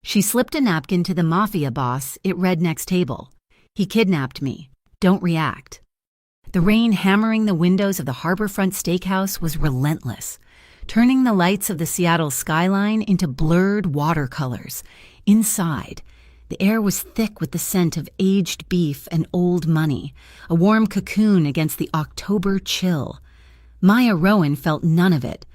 She slipped a napkin to the Mafia boss. It read next table. He kidnapped me. Don't react. The rain hammering the windows of the Harborfront Steakhouse was relentless, turning the lights of the Seattle skyline into blurred watercolors. Inside, the air was thick with the scent of aged beef and old money, a warm cocoon against the October chill. Maya Rowan felt none of it.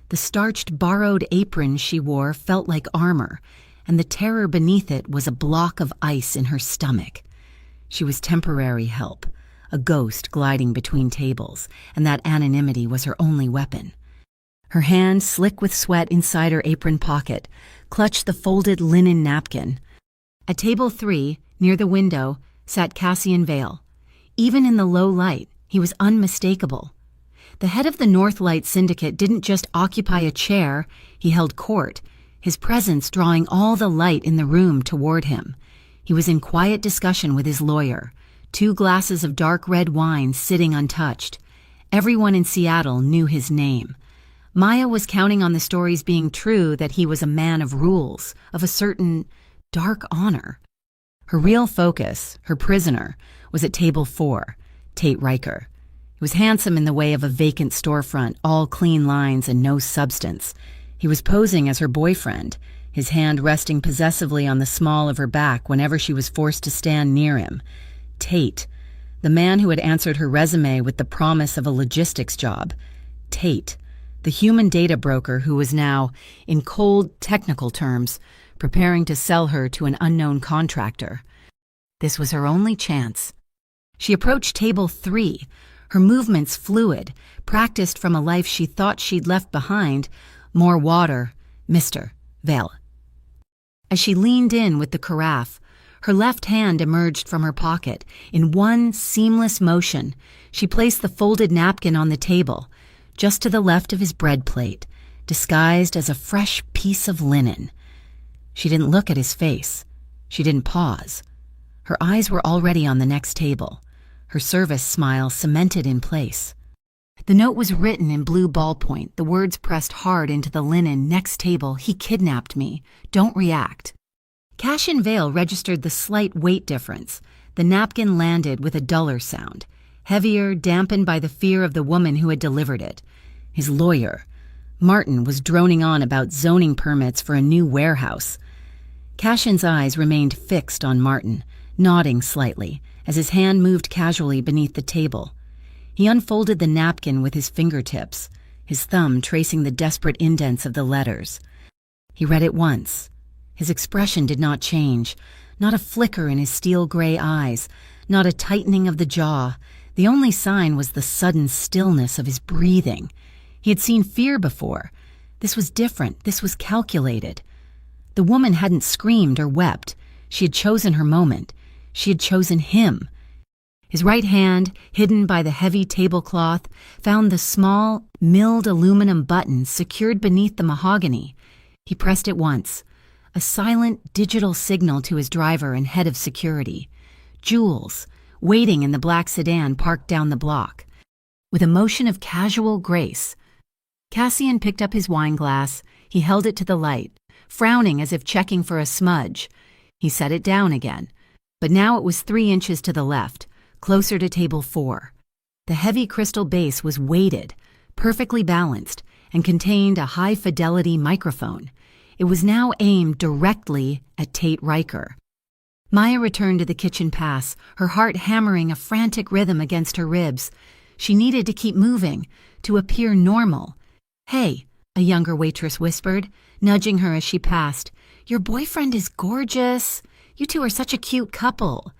The starched, borrowed apron she wore felt like armor, and the terror beneath it was a block of ice in her stomach. She was temporary help, a ghost gliding between tables, and that anonymity was her only weapon. Her hand, slick with sweat inside her apron pocket, clutched the folded linen napkin. At table 3, near the window, sat Cassian Vale. Even in the low light, he was unmistakable. The head of the North Light Syndicate didn't just occupy a chair, he held court, his presence drawing all the light in the room toward him. He was in quiet discussion with his lawyer, 2 glasses of dark red wine sitting untouched. Everyone in Seattle knew his name. Maya was counting on the stories being true that he was a man of rules, of a certain dark honor. Her real focus, her prisoner, was at table 4, Tate Riker. He was handsome in the way of a vacant storefront, all clean lines and no substance. He was posing as her boyfriend, his hand resting possessively on the small of her back whenever she was forced to stand near him. Tate, the man who had answered her resume with the promise of a logistics job. Tate, the human data broker who was now, in cold, technical terms, preparing to sell her to an unknown contractor. This was her only chance. She approached table 3, her movements fluid, practiced from a life she thought she'd left behind. More water, Mr. Vale. As she leaned in with the carafe, her left hand emerged from her pocket. In one seamless motion, she placed the folded napkin on the table, just to the left of his bread plate, disguised as a fresh piece of linen. She didn't look at his face. She didn't pause. Her eyes were already on the next table, her service smile cemented in place. The note was written in blue ballpoint, the words pressed hard into the linen. Next table, he kidnapped me. Don't react. Cassian Vale registered the slight weight difference. The napkin landed with a duller sound, heavier, dampened by the fear of the woman who had delivered it. His lawyer, Martin, was droning on about zoning permits for a new warehouse. Cassian's eyes remained fixed on Martin, nodding slightly, as his hand moved casually beneath the table. He unfolded the napkin with his fingertips, his thumb tracing the desperate indents of the letters. He read it once. His expression did not change, not a flicker in his steel-gray eyes, not a tightening of the jaw. The only sign was the sudden stillness of his breathing. He had seen fear before. This was different. This was calculated. The woman hadn't screamed or wept. She had chosen her moment. She had chosen him. His right hand, hidden by the heavy tablecloth, found the small, milled aluminum button secured beneath the mahogany. He pressed it once, a silent digital signal to his driver and head of security, Jules, waiting in the black sedan parked down the block. With a motion of casual grace, Cassian picked up his wine glass. He held it to the light, frowning as if checking for a smudge. He set it down again, but now it was 3 inches to the left, closer to table 4. The heavy crystal base was weighted, perfectly balanced, and contained a high-fidelity microphone. It was now aimed directly at Tate Riker. Maya returned to the kitchen pass, her heart hammering a frantic rhythm against her ribs. She needed to keep moving, to appear normal. "Hey," a younger waitress whispered, nudging her as she passed. "Your boyfriend is gorgeous. You two are such a cute couple."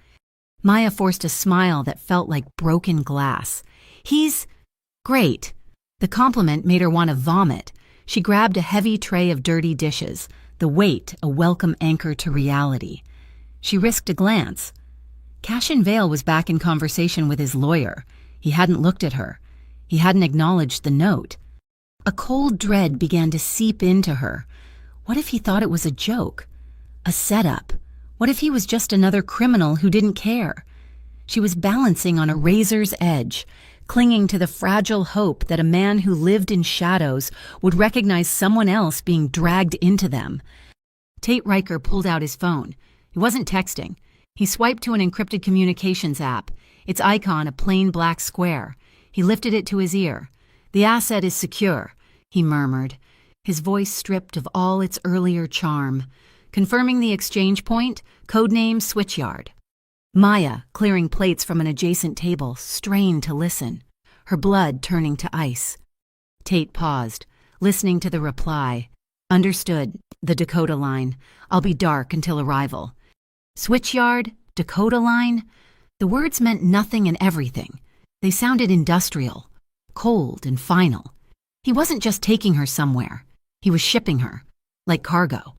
Maya forced a smile that felt like broken glass. "He's great." The compliment made her want to vomit. She grabbed a heavy tray of dirty dishes, the weight a welcome anchor to reality. She risked a glance. Cassian Vale was back in conversation with his lawyer. He hadn't looked at her. He hadn't acknowledged the note. A cold dread began to seep into her. What if he thought it was a joke? A setup? What if he was just another criminal who didn't care? She was balancing on a razor's edge, clinging to the fragile hope that a man who lived in shadows would recognize someone else being dragged into them. Tate Riker pulled out his phone. He wasn't texting. He swiped to an encrypted communications app, its icon a plain black square. He lifted it to his ear. "The asset is secure," he murmured, his voice stripped of all its earlier charm. Confirming the exchange point, codename Switchyard. Maya, clearing plates from an adjacent table, strained to listen, her blood turning to ice. Tate paused, listening to the reply. "Understood, the Dakota line. I'll be dark until arrival." Switchyard? Dakota line? The words meant nothing and everything. They sounded industrial, cold and final. He wasn't just taking her somewhere. He was shipping her, like cargo.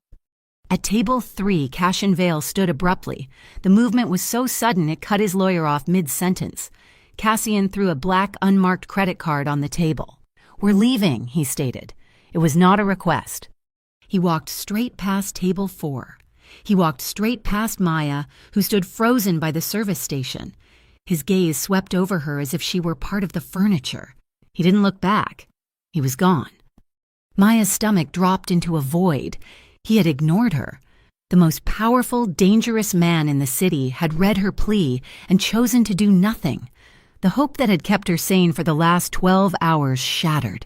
At table 3, Cashin Vale stood abruptly. The movement was so sudden it cut his lawyer off mid-sentence. Cassian threw a black, unmarked credit card on the table. "We're leaving," he stated. It was not a request. He walked straight past table 4. He walked straight past Maya, who stood frozen by the service station. His gaze swept over her as if she were part of the furniture. He didn't look back. He was gone. Maya's stomach dropped into a void. He had ignored her. The most powerful, dangerous man in the city had read her plea and chosen to do nothing. The hope that had kept her sane for the last 12 hours shattered.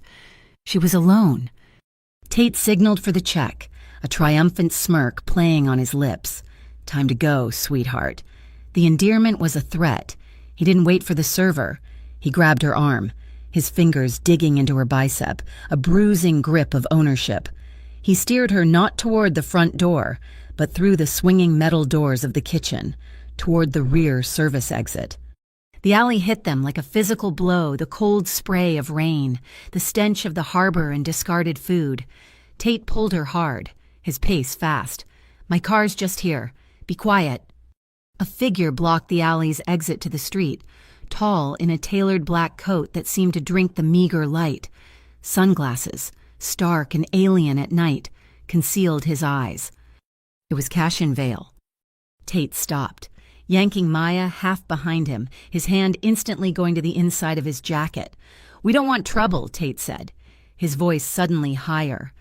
She was alone. Tate signaled for the check, a triumphant smirk playing on his lips. "Time to go, sweetheart." The endearment was a threat. He didn't wait for the server. He grabbed her arm, his fingers digging into her bicep, a bruising grip of ownership. He steered her not toward the front door, but through the swinging metal doors of the kitchen, toward the rear service exit. The alley hit them like a physical blow, the cold spray of rain, the stench of the harbor and discarded food. Tate pulled her hard, his pace fast. "My car's just here. Be quiet." A figure blocked the alley's exit to the street, tall in a tailored black coat that seemed to drink the meager light. Sunglasses, stark and alien at night, concealed his eyes. It was Cashin Vale. Tate stopped, yanking Maya half behind him, his hand instantly going to the inside of his jacket. "We don't want trouble," Tate said, his voice suddenly higher.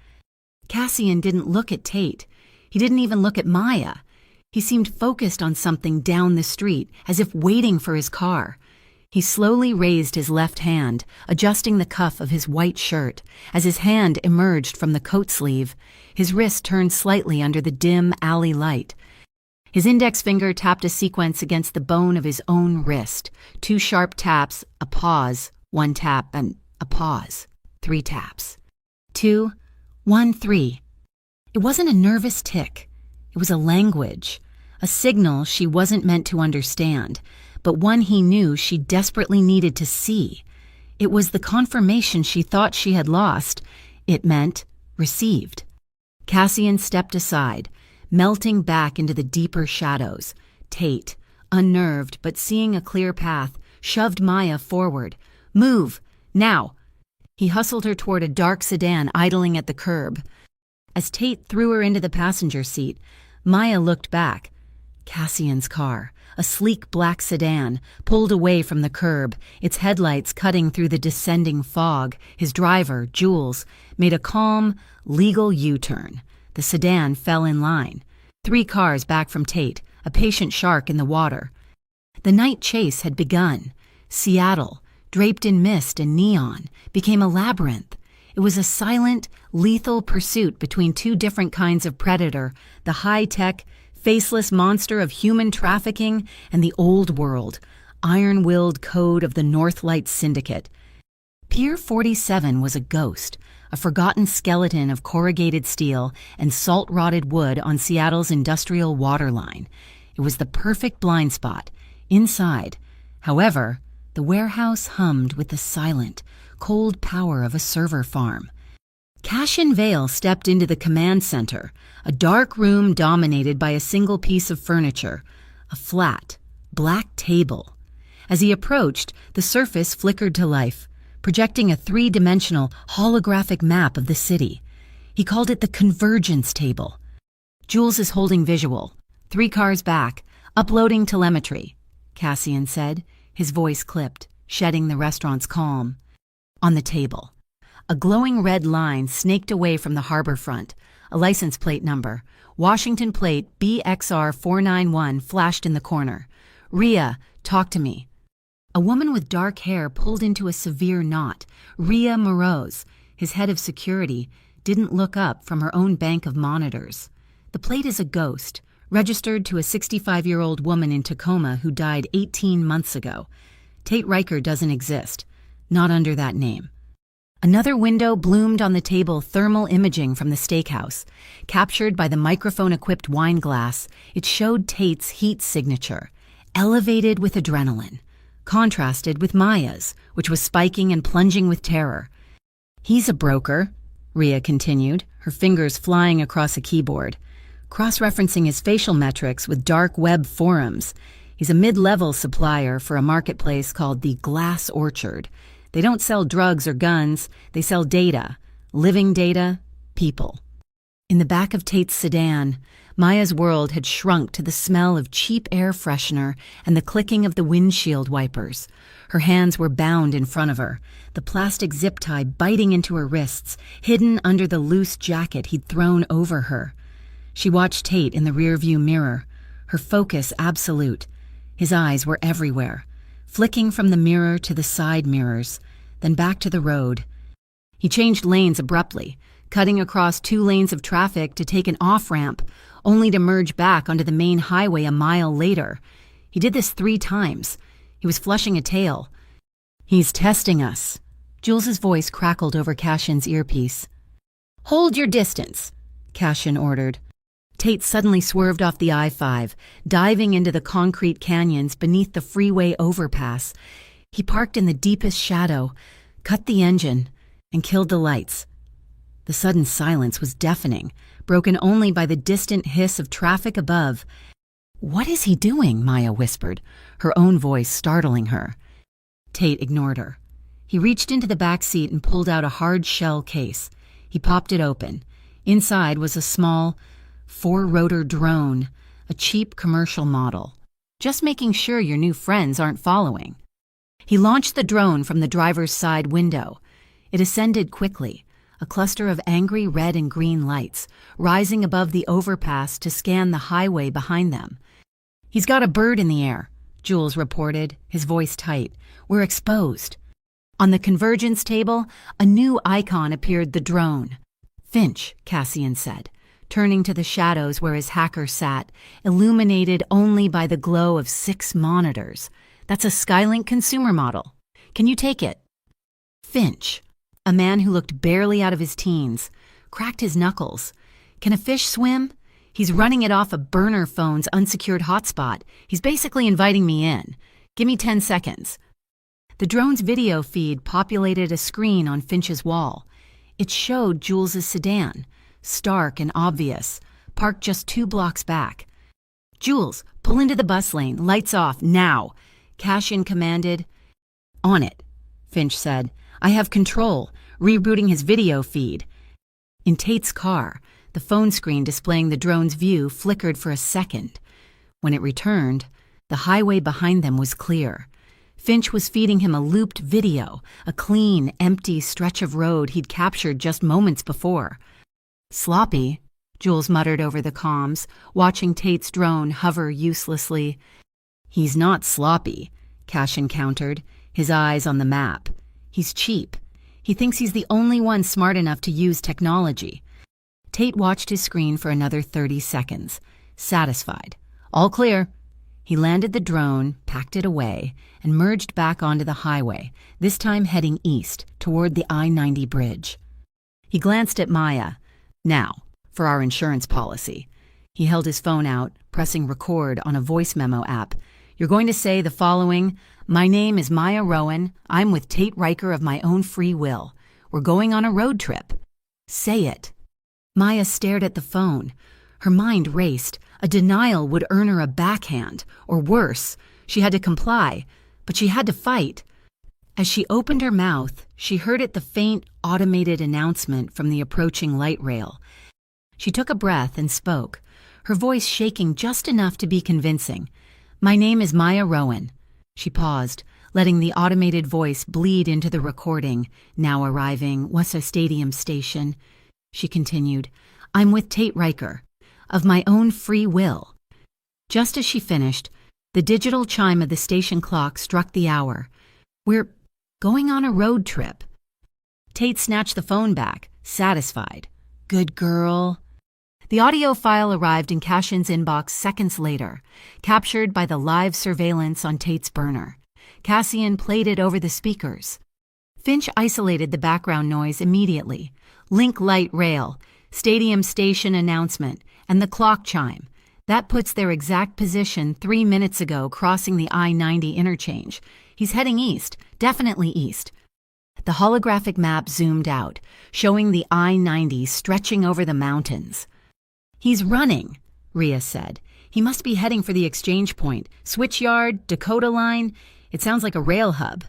Cassian didn't look at Tate. He didn't even look at Maya. He seemed focused on something down the street, as if waiting for his car. He slowly raised his left hand, adjusting the cuff of his white shirt. As his hand emerged from the coat sleeve, his wrist turned slightly under the dim alley light. His index finger tapped a sequence against the bone of his own wrist. 2 sharp taps, a pause, 1 tap, and a pause. 3 taps. 2, 1, 3. It wasn't a nervous tick. It was a language, a signal she wasn't meant to understand, but one he knew she desperately needed to see. It was the confirmation she thought she had lost. It meant received. Cassian stepped aside, melting back into the deeper shadows. Tate, unnerved but seeing a clear path, shoved Maya forward. "Move! Now!" He hustled her toward a dark sedan idling at the curb. As Tate threw her into the passenger seat, Maya looked back. Cassian's car, a sleek black sedan, pulled away from the curb, its headlights cutting through the descending fog. His driver, Jules, made a calm, legal U-turn. The sedan fell in line. 3 cars back from Tate, a patient shark in the water. The night chase had begun. Seattle, draped in mist and neon, became a labyrinth. It was a silent, lethal pursuit between 2 different kinds of predator, the high-tech, faceless monster of human trafficking and the old world, iron-willed code of the Northlight Syndicate. Pier 47 was a ghost, a forgotten skeleton of corrugated steel and salt-rotted wood on Seattle's industrial waterline. It was the perfect blind spot. Inside, however, the warehouse hummed with the silent, cold power of a server farm. Cashin Vale stepped into the command center, a dark room dominated by a single piece of furniture, a flat, black table. As he approached, the surface flickered to life, projecting a 3-dimensional holographic map of the city. He called it the Convergence Table. "Jules is holding visual. 3 cars back, uploading telemetry," Cassian said, his voice clipped, shedding the restaurant's calm. On the table, a glowing red line snaked away from the harbor front, A license plate number. Washington plate BXR491 flashed in the corner. "Rhea, talk to me." A woman with dark hair pulled into a severe knot. Rhea Moroz, his head of security, didn't look up from her own bank of monitors. "The plate is a ghost, registered to a 65-year-old woman in Tacoma who died 18 months ago. Tate Riker doesn't exist. Not under that name." Another window bloomed on the table, thermal imaging from the steakhouse. Captured by the microphone-equipped wine glass, it showed Tate's heat signature, elevated with adrenaline, contrasted with Maya's, which was spiking and plunging with terror. "He's a broker," Rhea continued, her fingers flying across a keyboard, cross-referencing his facial metrics with dark web forums. "He's a mid-level supplier for a marketplace called the Glass Orchard. They don't sell drugs or guns, they sell data. Living data, people." In the back of Tate's sedan, Maya's world had shrunk to the smell of cheap air freshener and the clicking of the windshield wipers. Her hands were bound in front of her, the plastic zip tie biting into her wrists, hidden under the loose jacket he'd thrown over her. She watched Tate in the rearview mirror, her focus absolute. His eyes were everywhere, flicking from the mirror to the side mirrors, then back to the road. He changed lanes abruptly, cutting across 2 lanes of traffic to take an off-ramp, only to merge back onto the main highway a mile later. He did this 3 times. He was flushing a tail. "He's testing us." Jules's voice crackled over Cashin's earpiece. "Hold your distance," Cashin ordered. Tate suddenly swerved off the I-5, diving into the concrete canyons beneath the freeway overpass. He parked in the deepest shadow, cut the engine, and killed the lights. The sudden silence was deafening, broken only by the distant hiss of traffic above. "What is he doing?" Maya whispered, her own voice startling her. Tate ignored her. He reached into the back seat and pulled out a hard shell case. He popped it open. Inside was a small, 4-rotor drone, a cheap commercial model. "Just making sure your new friends aren't following." He launched the drone from the driver's side window. It ascended quickly, a cluster of angry red and green lights, rising above the overpass to scan the highway behind them. "He's got a bird in the air," Jules reported, his voice tight. "We're exposed." On the convergence table, a new icon appeared, the drone. "Finch," Cassian said, turning to the shadows where his hacker sat, illuminated only by the glow of 6 monitors. "That's a Skylink consumer model. Can you take it?" Finch, a man who looked barely out of his teens, cracked his knuckles. "Can a fish swim? He's running it off a burner phone's unsecured hotspot. He's basically inviting me in. Give me 10 seconds. The drone's video feed populated a screen on Finch's wall. It showed Jules's sedan, stark and obvious, parked just 2 blocks back. "Jules, pull into the bus lane, lights off, now," Cashin commanded. "On it," Finch said. "I have control, rerouting his video feed." In Tate's car, the phone screen displaying the drone's view flickered for a second. When it returned, the highway behind them was clear. Finch was feeding him a looped video, a clean, empty stretch of road he'd captured just moments before. "Sloppy," Jules muttered over the comms, watching Tate's drone hover uselessly. "He's not sloppy," Cashin countered, his eyes on the map. "He's cheap. He thinks he's the only one smart enough to use technology." Tate watched his screen for another 30 seconds, satisfied. "All clear." He landed the drone, packed it away, and merged back onto the highway, this time heading east, toward the I-90 bridge. He glanced at Maya. "Now, for our insurance policy." He held his phone out, pressing record on a voice memo app. "You're going to say the following: 'My name is Maya Rowan. I'm with Tate Riker of my own free will. We're going on a road trip.' Say it." Maya stared at the phone. Her mind raced. A denial would earn her a backhand, or worse. She had to comply, but she had to fight. As she opened her mouth, she heard the faint, automated announcement from the approaching light rail. She took a breath and spoke, her voice shaking just enough to be convincing. "My name is Maya Rowan." She paused, letting the automated voice bleed into the recording, now arriving, Wassa Stadium Station. She continued, I'm with Tate Riker. Of my own free will." Just as she finished, the digital chime of the station clock struck the hour. "We're going on a road trip." Tate snatched the phone back, satisfied. "Good girl." The audio file arrived in Cashin's inbox seconds later, captured by the live surveillance on Tate's burner. Cassian played it over the speakers. Finch isolated the background noise immediately. Link light rail, stadium station announcement, and the clock chime. That puts their exact position 3 minutes ago crossing the I-90 interchange. He's heading east, definitely east. The holographic map zoomed out, showing the I-90 stretching over the mountains. "He's running," Rhea said. "He must be heading for the exchange point. Switch yard, Dakota line. It sounds like a rail hub."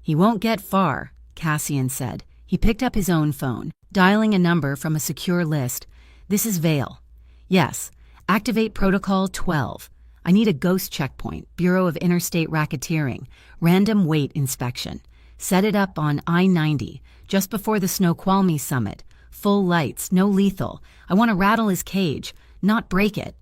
"He won't get far," Cassian said. He picked up his own phone, dialing a number from a secure list. "This is Vale." "Yes. Activate Protocol 12. I need a ghost checkpoint, Bureau of Interstate Racketeering, random weight inspection. Set it up on I-90, just before the Snoqualmie Summit. Full lights, no lethal. I want to rattle his cage, not break it."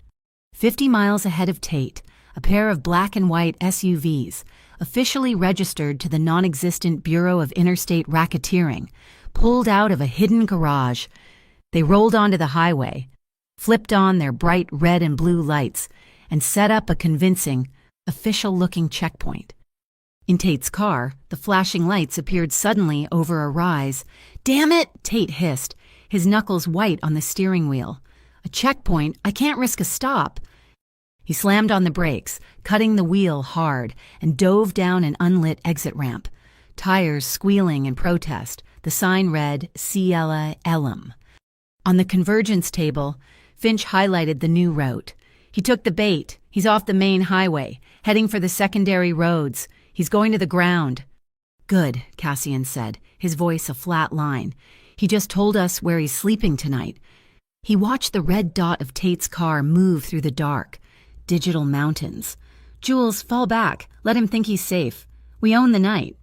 50 miles ahead of Tate, a pair of black and white SUVs, officially registered to the non-existent Bureau of Interstate Racketeering, pulled out of a hidden garage. They rolled onto the highway, flipped on their bright red and blue lights, and set up a convincing, official-looking checkpoint. In Tate's car, the flashing lights appeared suddenly over a rise. "Damn it!" Tate hissed, his knuckles white on the steering wheel. "A checkpoint? I can't risk a stop." He slammed on the brakes, cutting the wheel hard, and dove down an unlit exit ramp. Tires squealing in protest. The sign read, "Ciela Elam." On the convergence table, Finch highlighted the new route. "He took the bait. He's off the main highway, heading for the secondary roads. He's going to the ground." "Good," Cassian said, his voice a flat line. "He just told us where he's sleeping tonight." He watched the red dot of Tate's car move through the dark. Digital mountains. "Jules, fall back. Let him think he's safe. We own the night."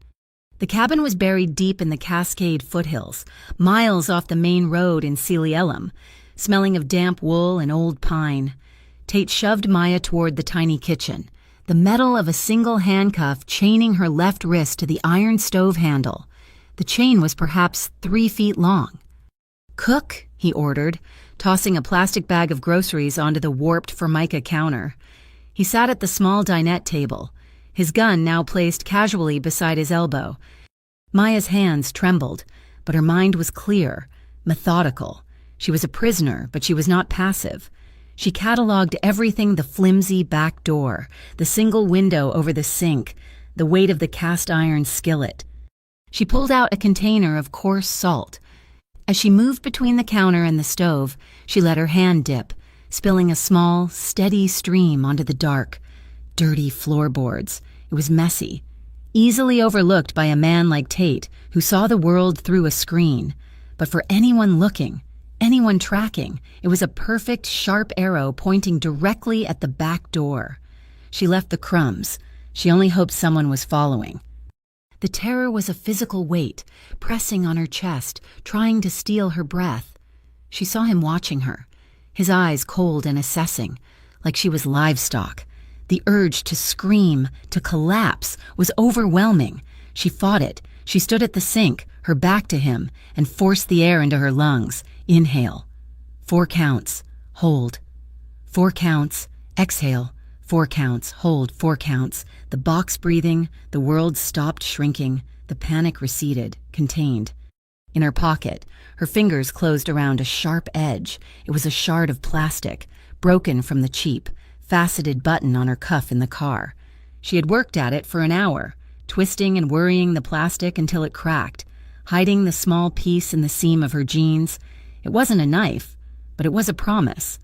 The cabin was buried deep in the Cascade foothills, miles off the main road in Celiellum, smelling of damp wool and old pine. Tate shoved Maya toward the tiny kitchen, the metal of a single handcuff chaining her left wrist to the iron stove handle. The chain was perhaps 3 feet long. "Cook," he ordered, tossing a plastic bag of groceries onto the warped Formica counter. He sat at the small dinette table, his gun now placed casually beside his elbow. Maya's hands trembled, but her mind was clear, methodical. She was a prisoner, but she was not passive. She cataloged everything: the flimsy back door, the single window over the sink, the weight of the cast iron skillet. She pulled out a container of coarse salt. As she moved between the counter and the stove, she let her hand dip, spilling a small, steady stream onto the dark, dirty floorboards. It was messy, easily overlooked by a man like Tate, who saw the world through a screen. But for anyone looking, anyone tracking, it was a perfect, sharp arrow pointing directly at the back door. She left the crumbs. She only hoped someone was following. The terror was a physical weight, pressing on her chest, trying to steal her breath. She saw him watching her, his eyes cold and assessing, like she was livestock. The urge to scream, to collapse, was overwhelming. She fought it. She stood at the sink, her back to him, and forced the air into her lungs. Inhale. 4 counts. Hold. 4 counts. Exhale. 4 counts. Hold. 4 counts. The box breathing, the world stopped shrinking. The panic receded, contained. In her pocket, her fingers closed around a sharp edge. It was a shard of plastic, broken from the cheap, faceted button on her cuff in the car. She had worked at it for an hour, twisting and worrying the plastic until it cracked, hiding the small piece in the seam of her jeans. It wasn't a knife, but it was a promise.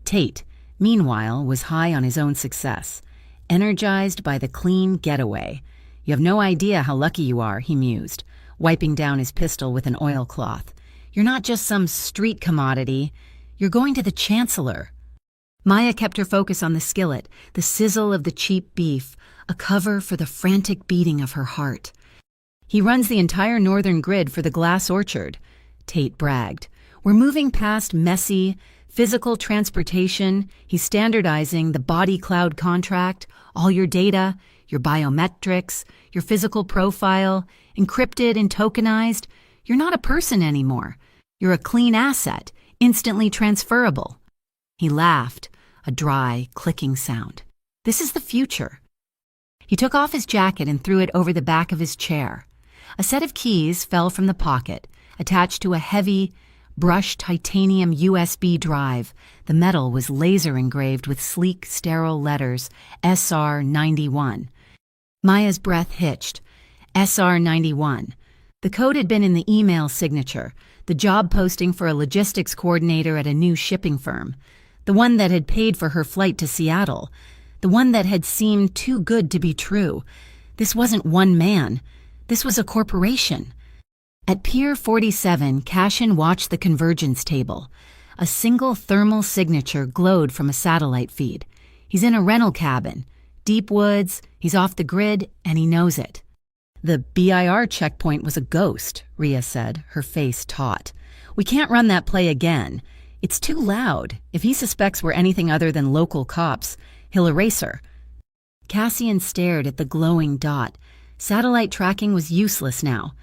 Tate, meanwhile, was high on his own success, energized by the clean getaway. "You have no idea how lucky you are," he mused, wiping down his pistol with an oilcloth. "You're not just some street commodity. You're going to the Chancellor." Maya kept her focus on the skillet, the sizzle of the cheap beef, a cover for the frantic beating of her heart. "He runs the entire northern grid for the glass orchard," Tate bragged. We're moving past messy, physical transportation. He's standardizing the body cloud contract, all your data, your biometrics, your physical profile, encrypted and tokenized. You're not a person anymore. You're a clean asset, instantly transferable. He laughed, a dry, clicking sound. This is the future. He took off his jacket and threw it over the back of his chair. A set of keys fell from the pocket, attached to a heavy, brushed titanium USB drive. The metal was laser engraved with sleek, sterile letters, SR91. Maya's breath hitched. SR91. The code had been in the email signature, the job posting for a logistics coordinator at a new shipping firm, the one that had paid for her flight to Seattle, the one that had seemed too good to be true. This wasn't one man. This was a corporation. At Pier 47, Cashin watched the convergence table. A single thermal signature glowed from a satellite feed. He's in a rental cabin. Deep woods, he's off the grid, and he knows it. The BIR checkpoint was a ghost, Rhea said, her face taut. We can't run that play again. It's too loud. If he suspects we're anything other than local cops, he'll erase her. Cassian stared at the glowing dot. Satellite tracking was useless now.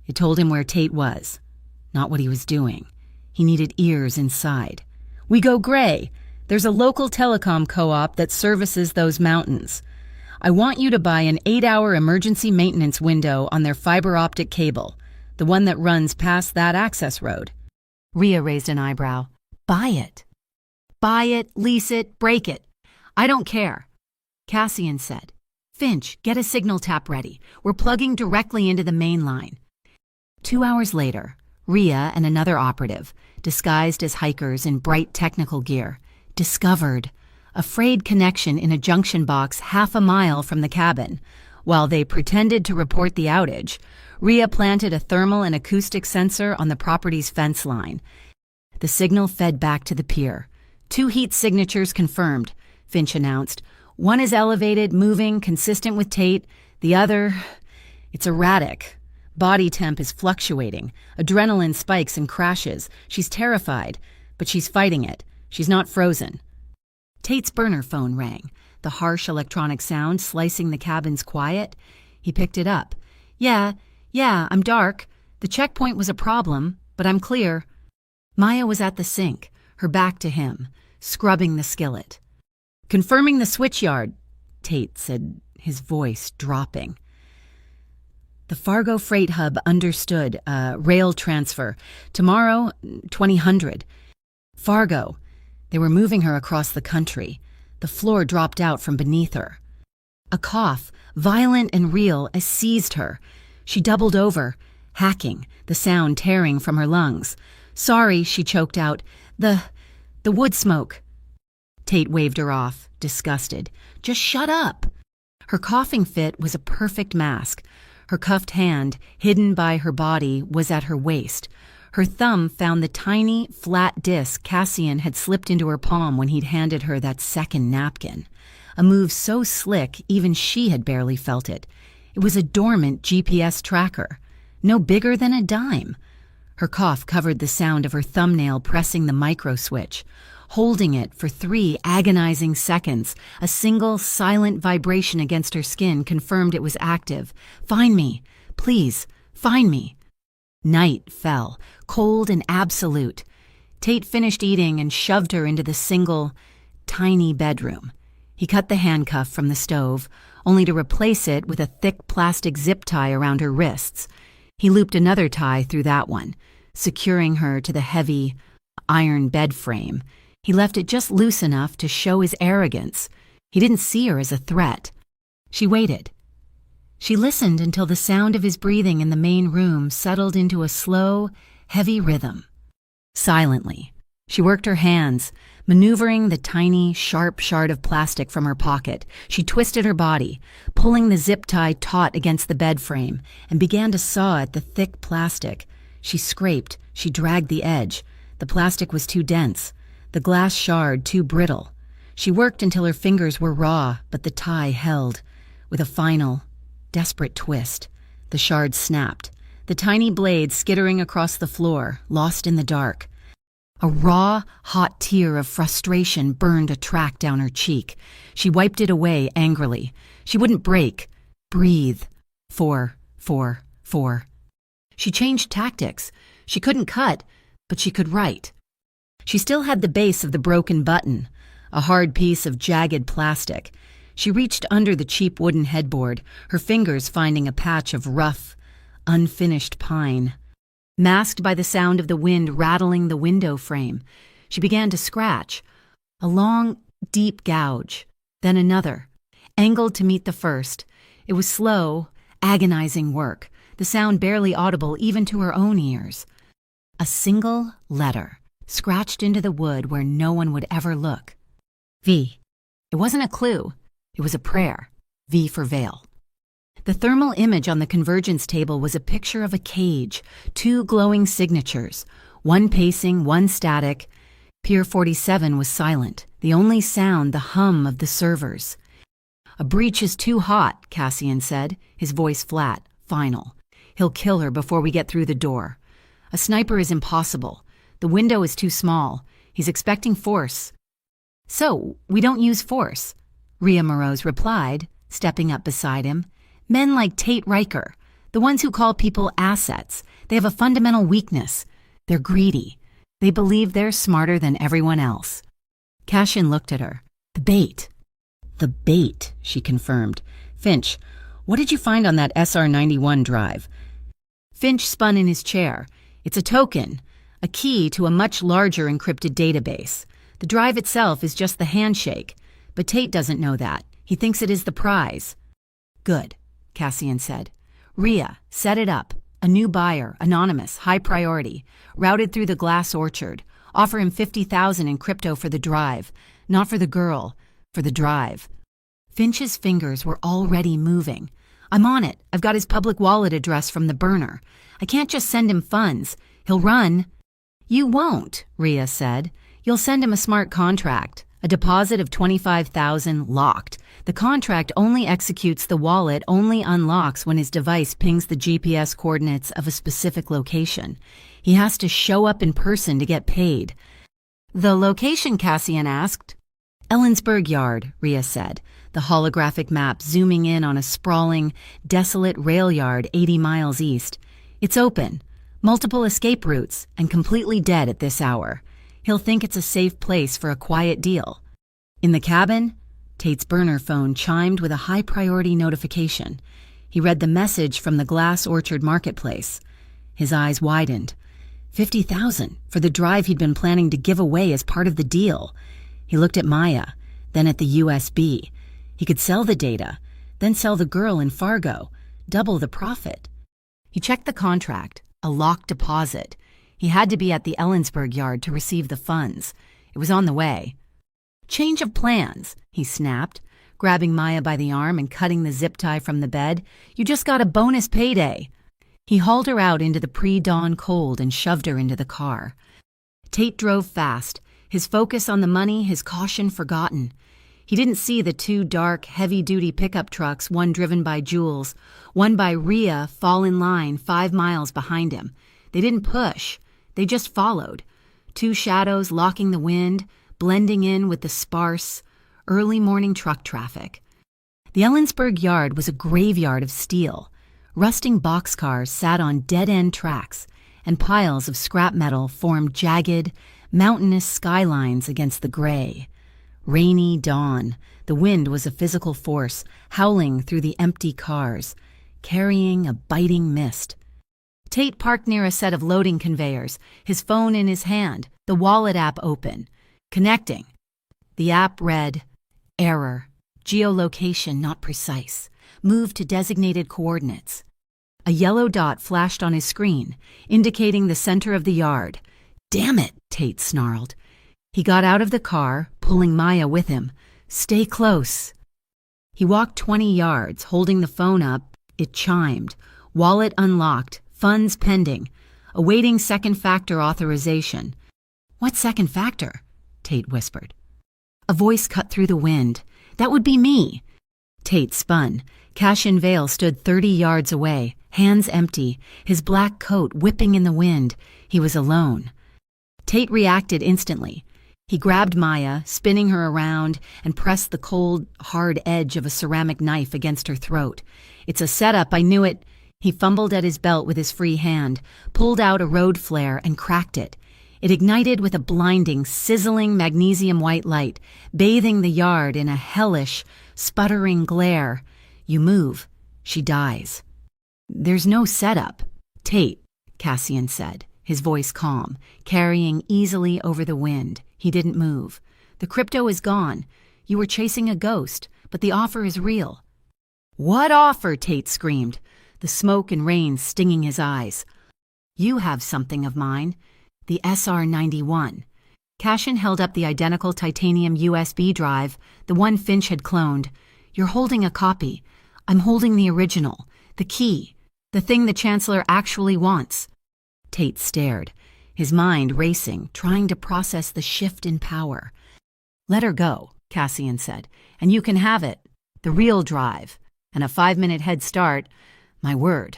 It told him where Tate was, not what he was doing. He needed ears inside. We go gray. There's a local telecom co-op that services those mountains. I want you to buy an 8-hour emergency maintenance window on their fiber optic cable, the one that runs past that access road. Rhea raised an eyebrow. Buy it. Buy it, lease it, break it. I don't care. Cassian said. Finch, get a signal tap ready. We're plugging directly into the main line. 2 hours later, Rhea and another operative, disguised as hikers in bright technical gear, discovered a frayed connection in a junction box half a mile from the cabin. While they pretended to report the outage, Rhea planted a thermal and acoustic sensor on the property's fence line. The signal fed back to the pier. 2 heat signatures confirmed, Finch announced. One is elevated, moving, consistent with Tate. The other, it's erratic. Body temp is fluctuating. Adrenaline spikes and crashes. She's terrified, but she's fighting it. She's not frozen. Tate's burner phone rang, the harsh electronic sound slicing the cabin's quiet. He picked it up. Yeah, I'm dark. The checkpoint was a problem, but I'm clear. Maya was at the sink, her back to him, scrubbing the skillet. Confirming the switch yard, Tate said, his voice dropping. The Fargo Freight Hub understood. Rail transfer. Tomorrow, 2000. Fargo. They were moving her across the country. The floor dropped out from beneath her. A cough, violent and real, seized her. She doubled over, hacking, the sound tearing from her lungs. Sorry, she choked out. The wood smoke. Tate waved her off, disgusted. Just shut up. Her coughing fit was a perfect mask. Her cuffed hand, hidden by her body, was at her waist. Her thumb found the tiny, flat disc Cassian had slipped into her palm when he'd handed her that second napkin. A move so slick, even she had barely felt it. It was a dormant GPS tracker, no bigger than a dime. Her cough covered the sound of her thumbnail pressing the micro switch. Holding it for 3 agonizing seconds, a single, silent vibration against her skin confirmed it was active. Find me. Please, find me. Night fell, cold and absolute. Tate finished eating and shoved her into the single, tiny bedroom. He cut the handcuff from the stove, only to replace it with a thick plastic zip tie around her wrists. He looped another tie through that one, securing her to the heavy, iron bed frame. He left it just loose enough to show his arrogance. He didn't see her as a threat. She waited. She listened until the sound of his breathing in the main room settled into a slow, heavy rhythm. Silently, she worked her hands, maneuvering the tiny, sharp shard of plastic from her pocket. She twisted her body, pulling the zip tie taut against the bed frame, and began to saw at the thick plastic. She scraped, she dragged the edge. The plastic was too dense, the glass shard too brittle. She worked until her fingers were raw, but the tie held. With a final, desperate twist, the shard snapped, the tiny blade skittering across the floor, lost in the dark. A raw, hot tear of frustration burned a track down her cheek. She wiped it away angrily. She wouldn't break. Breathe. Four. She changed tactics. She couldn't cut, but she could write. She still had the base of the broken button, a hard piece of jagged plastic. She reached under the cheap wooden headboard, her fingers finding a patch of rough, unfinished pine. Masked by the sound of the wind rattling the window frame, she began to scratch. A long, deep gouge, then another, angled to meet the first. It was slow, agonizing work, the sound barely audible even to her own ears. A single letter, scratched into the wood where no one would ever look. V. It wasn't a clue. It was a prayer. V for Veil. The thermal image on the convergence table was a picture of a cage, 2 glowing signatures, one pacing, one static. Pier 47 was silent, the only sound the hum of the servers. A breach is too hot, Cassian said, his voice flat, final. He'll kill her before we get through the door. A sniper is impossible. The window is too small. He's expecting force. So, we don't use force, Rhea Morose replied, stepping up beside him. Men like Tate Riker, the ones who call people assets, they have a fundamental weakness. They're greedy. They believe they're smarter than everyone else. Cassian looked at her. The bait. The bait, she confirmed. Finch, what did you find on that SR-91 drive? Finch spun in his chair. It's a token, a key to a much larger encrypted database. The drive itself is just the handshake, but Tate doesn't know that. He thinks it is the prize. Good, Cassian said. Rhea, set it up. A new buyer, anonymous, high priority, routed through the glass orchard. Offer him $50,000 in crypto for the drive. Not for the girl, for the drive. Finch's fingers were already moving. I'm on it. I've got his public wallet address from the burner. I can't just send him funds. He'll run. You won't, Rhea said. You'll send him a smart contract. A deposit of $25,000 locked. The contract only executes the wallet, only unlocks when his device pings the GPS coordinates of a specific location. He has to show up in person to get paid. The location, Cassian asked. Ellensburg Yard, Rhea said, the holographic map zooming in on a sprawling, desolate rail yard 80 miles east. It's open, multiple escape routes, and completely dead at this hour. He'll think it's a safe place for a quiet deal. In the cabin, Tate's burner phone chimed with a high-priority notification. He read the message from the Glass Orchard Marketplace. His eyes widened. $50,000 for the drive he'd been planning to give away as part of the deal. He looked at Maya, then at the USB. He could sell the data, then sell the girl in Fargo, double the profit. He checked the contract, a locked deposit. He had to be at the Ellensburg yard to receive the funds. It was on the way. Change of plans, he snapped, grabbing Maya by the arm and cutting the zip tie from the bed. You just got a bonus payday. He hauled her out into the pre-dawn cold and shoved her into the car. Tate drove fast, his focus on the money, his caution forgotten. He didn't see the 2 dark, heavy-duty pickup trucks, one driven by Jules, one by Rhea, fall in line 5 miles behind him. They didn't push. They just followed. 2 shadows locking the wind, blending in with the sparse, early morning truck traffic. The Ellensburg yard was a graveyard of steel. Rusting boxcars sat on dead-end tracks, and piles of scrap metal formed jagged, mountainous skylines against the gray. Rainy dawn. The wind was a physical force, howling through the empty cars, carrying a biting mist. Tate parked near a set of loading conveyors, his phone in his hand, the wallet app open. Connecting. The app read, Error. Geolocation not precise. Move to designated coordinates. A yellow dot flashed on his screen, indicating the center of the yard. Damn it, Tate snarled. He got out of the car, pulling Maya with him. Stay close. He walked 20 yards, holding the phone up. It chimed. Wallet unlocked. Funds pending. Awaiting second factor authorization. What second factor? Tate whispered. A voice cut through the wind. That would be me. Tate spun. Cassian Vale stood 30 yards away, hands empty, his black coat whipping in the wind. He was alone. Tate reacted instantly. He grabbed Maya, spinning her around, and pressed the cold, hard edge of a ceramic knife against her throat. "It's a setup, I knew it." He fumbled at his belt with his free hand, pulled out a road flare, and cracked it. It ignited with a blinding, sizzling magnesium white light, bathing the yard in a hellish, sputtering glare. "You move, she dies." "There's no setup, Tate," Cassian said, his voice calm, carrying easily over the wind. He didn't move. "The crypto is gone. You were chasing a ghost, but the offer is real." "What offer?" Tate screamed, the smoke and rain stinging his eyes. "You have something of mine. The SR-91. Cassian held up the identical titanium USB drive, the one Finch had cloned. "You're holding a copy. I'm holding the original. The key. The thing the Chancellor actually wants." Tate stared, his mind racing, trying to process the shift in power. "Let her go," Cassian said, "and you can have it. The real drive. And a 5-minute head start. My word."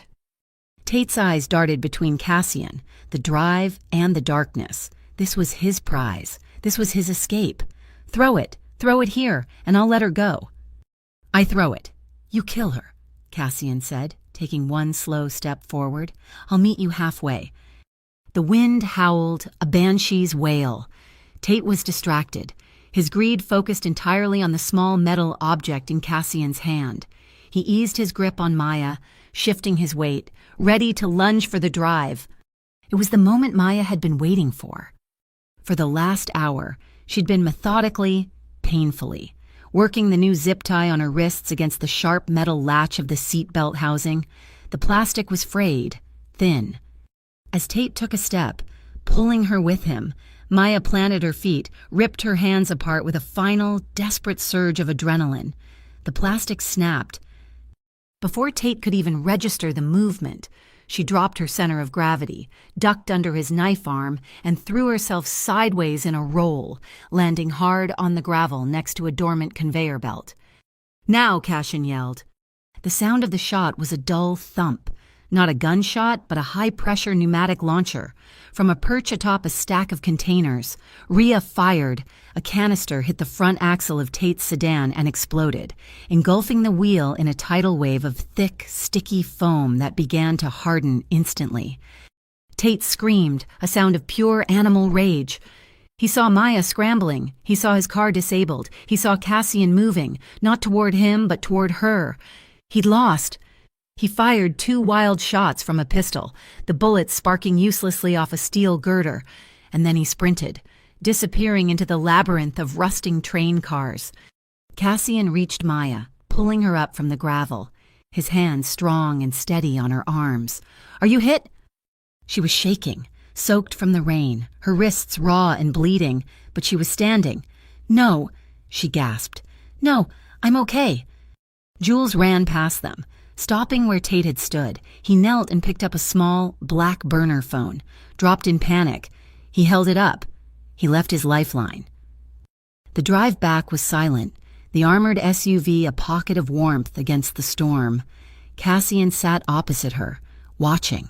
Tate's eyes darted between Cassian, the drive, and the darkness. This was his prize. This was his escape. "Throw it. Throw it here, and I'll let her go." "I throw it. You kill her," Cassian said, taking one slow step forward. "I'll meet you halfway." The wind howled, a banshee's wail. Tate was distracted, his greed focused entirely on the small metal object in Cassian's hand. He eased his grip on Maya, shifting his weight, ready to lunge for the drive. It was the moment Maya had been waiting for. For the last hour, she'd been methodically, painfully, working the new zip tie on her wrists against the sharp metal latch of the seatbelt housing. The plastic was frayed, thin. As Tate took a step, pulling her with him, Maya planted her feet, ripped her hands apart with a final, desperate surge of adrenaline. The plastic snapped. Before Tate could even register the movement, she dropped her center of gravity, ducked under his knife arm, and threw herself sideways in a roll, landing hard on the gravel next to a dormant conveyor belt. "Now!" Cassian yelled. The sound of the shot was a dull thump. Not a gunshot, but a high-pressure pneumatic launcher. From a perch atop a stack of containers, Rhea fired. A canister hit the front axle of Tate's sedan and exploded, engulfing the wheel in a tidal wave of thick, sticky foam that began to harden instantly. Tate screamed, a sound of pure animal rage. He saw Maya scrambling. He saw his car disabled. He saw Cassian moving, not toward him, but toward her. He'd lost. He fired 2 wild shots from a pistol, the bullets sparking uselessly off a steel girder, and then he sprinted, disappearing into the labyrinth of rusting train cars. Cassian reached Maya, pulling her up from the gravel, his hands strong and steady on her arms. "Are you hit?" She was shaking, soaked from the rain, her wrists raw and bleeding, but she was standing. "No," she gasped. "No, I'm okay." Jules ran past them. Stopping where Tate had stood, he knelt and picked up a small, black burner phone. Dropped in panic. He held it up. He left his lifeline. The drive back was silent, the armored SUV a pocket of warmth against the storm. Cassian sat opposite her, watching.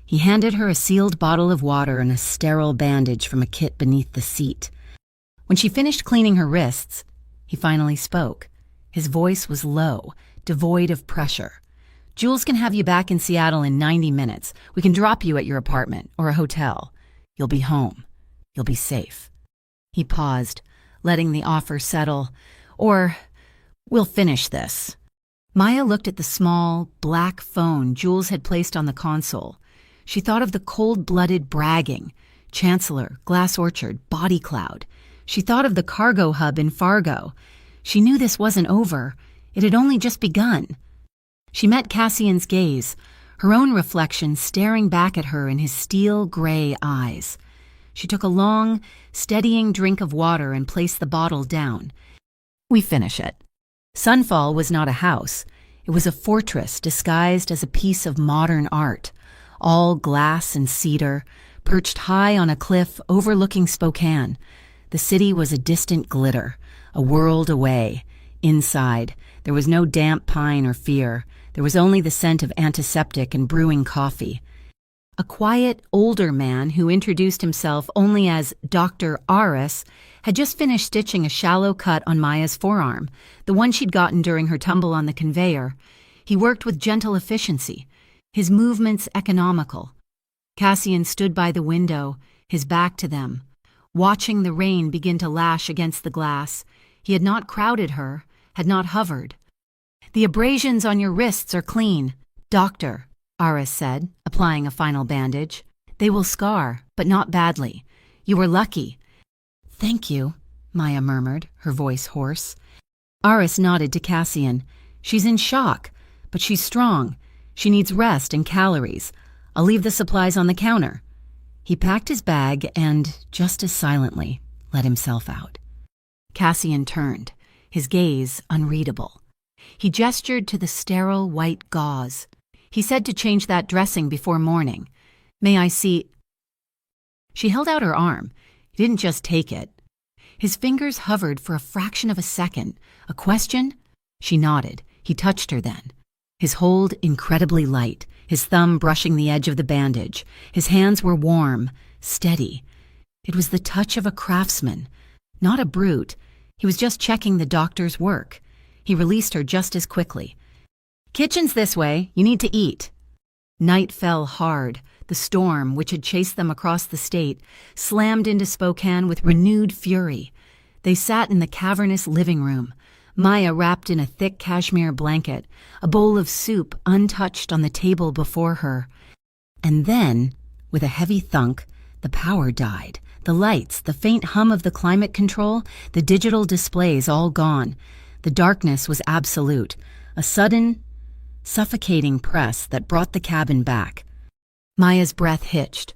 He handed her a sealed bottle of water and a sterile bandage from a kit beneath the seat. When she finished cleaning her wrists, he finally spoke. His voice was low, devoid of pressure. "Jules can have you back in Seattle in 90 minutes. We can drop you at your apartment or a hotel. You'll be home. You'll be safe." He paused, letting the offer settle. "Or, we'll finish this." Maya looked at the small, black phone Jules had placed on the console. She thought of the cold-blooded bragging. Chancellor, Glass Orchard, Body Cloud. She thought of the cargo hub in Fargo. She knew this wasn't over. It had only just begun. She met Cassian's gaze, her own reflection staring back at her in his steel-gray eyes. She took a long, steadying drink of water and placed the bottle down. "We finish it." Sunfall was not a house. It was a fortress disguised as a piece of modern art, all glass and cedar, perched high on a cliff overlooking Spokane. The city was a distant glitter, a world away. Inside, there was no damp pine or fear. There was only the scent of antiseptic and brewing coffee. A quiet, older man who introduced himself only as Dr. Aris had just finished stitching a shallow cut on Maya's forearm, the one she'd gotten during her tumble on the conveyor. He worked with gentle efficiency, his movements economical. Cassian stood by the window, his back to them, watching the rain begin to lash against the glass. He had not crowded her, had not hovered. "The abrasions on your wrists are clean, doctor," Aris said, applying a final bandage. "They will scar, but not badly. You were lucky." "Thank you," Maya murmured, her voice hoarse. Aris nodded to Cassian. "She's in shock, but she's strong. She needs rest and calories. I'll leave the supplies on the counter." He packed his bag and, just as silently, let himself out. Cassian turned, his gaze unreadable. He gestured to the sterile white gauze. He said to change that dressing before morning. "May I see—" She held out her arm. He didn't just take it. His fingers hovered for a fraction of a second. A question? She nodded. He touched her then. His hold incredibly light, his thumb brushing the edge of the bandage. His hands were warm, steady. It was the touch of a craftsman, not a brute. He was just checking the doctor's work. He released her just as quickly. "Kitchen's this way. You need to eat." Night fell hard. The storm, which had chased them across the state, slammed into Spokane with renewed fury. They sat in the cavernous living room, Maya wrapped in a thick cashmere blanket, a bowl of soup untouched on the table before her. And then, with a heavy thunk, the power died. The lights, the faint hum of the climate control, the digital displays all gone. The darkness was absolute. A sudden, suffocating press that brought the cabin back. Maya's breath hitched.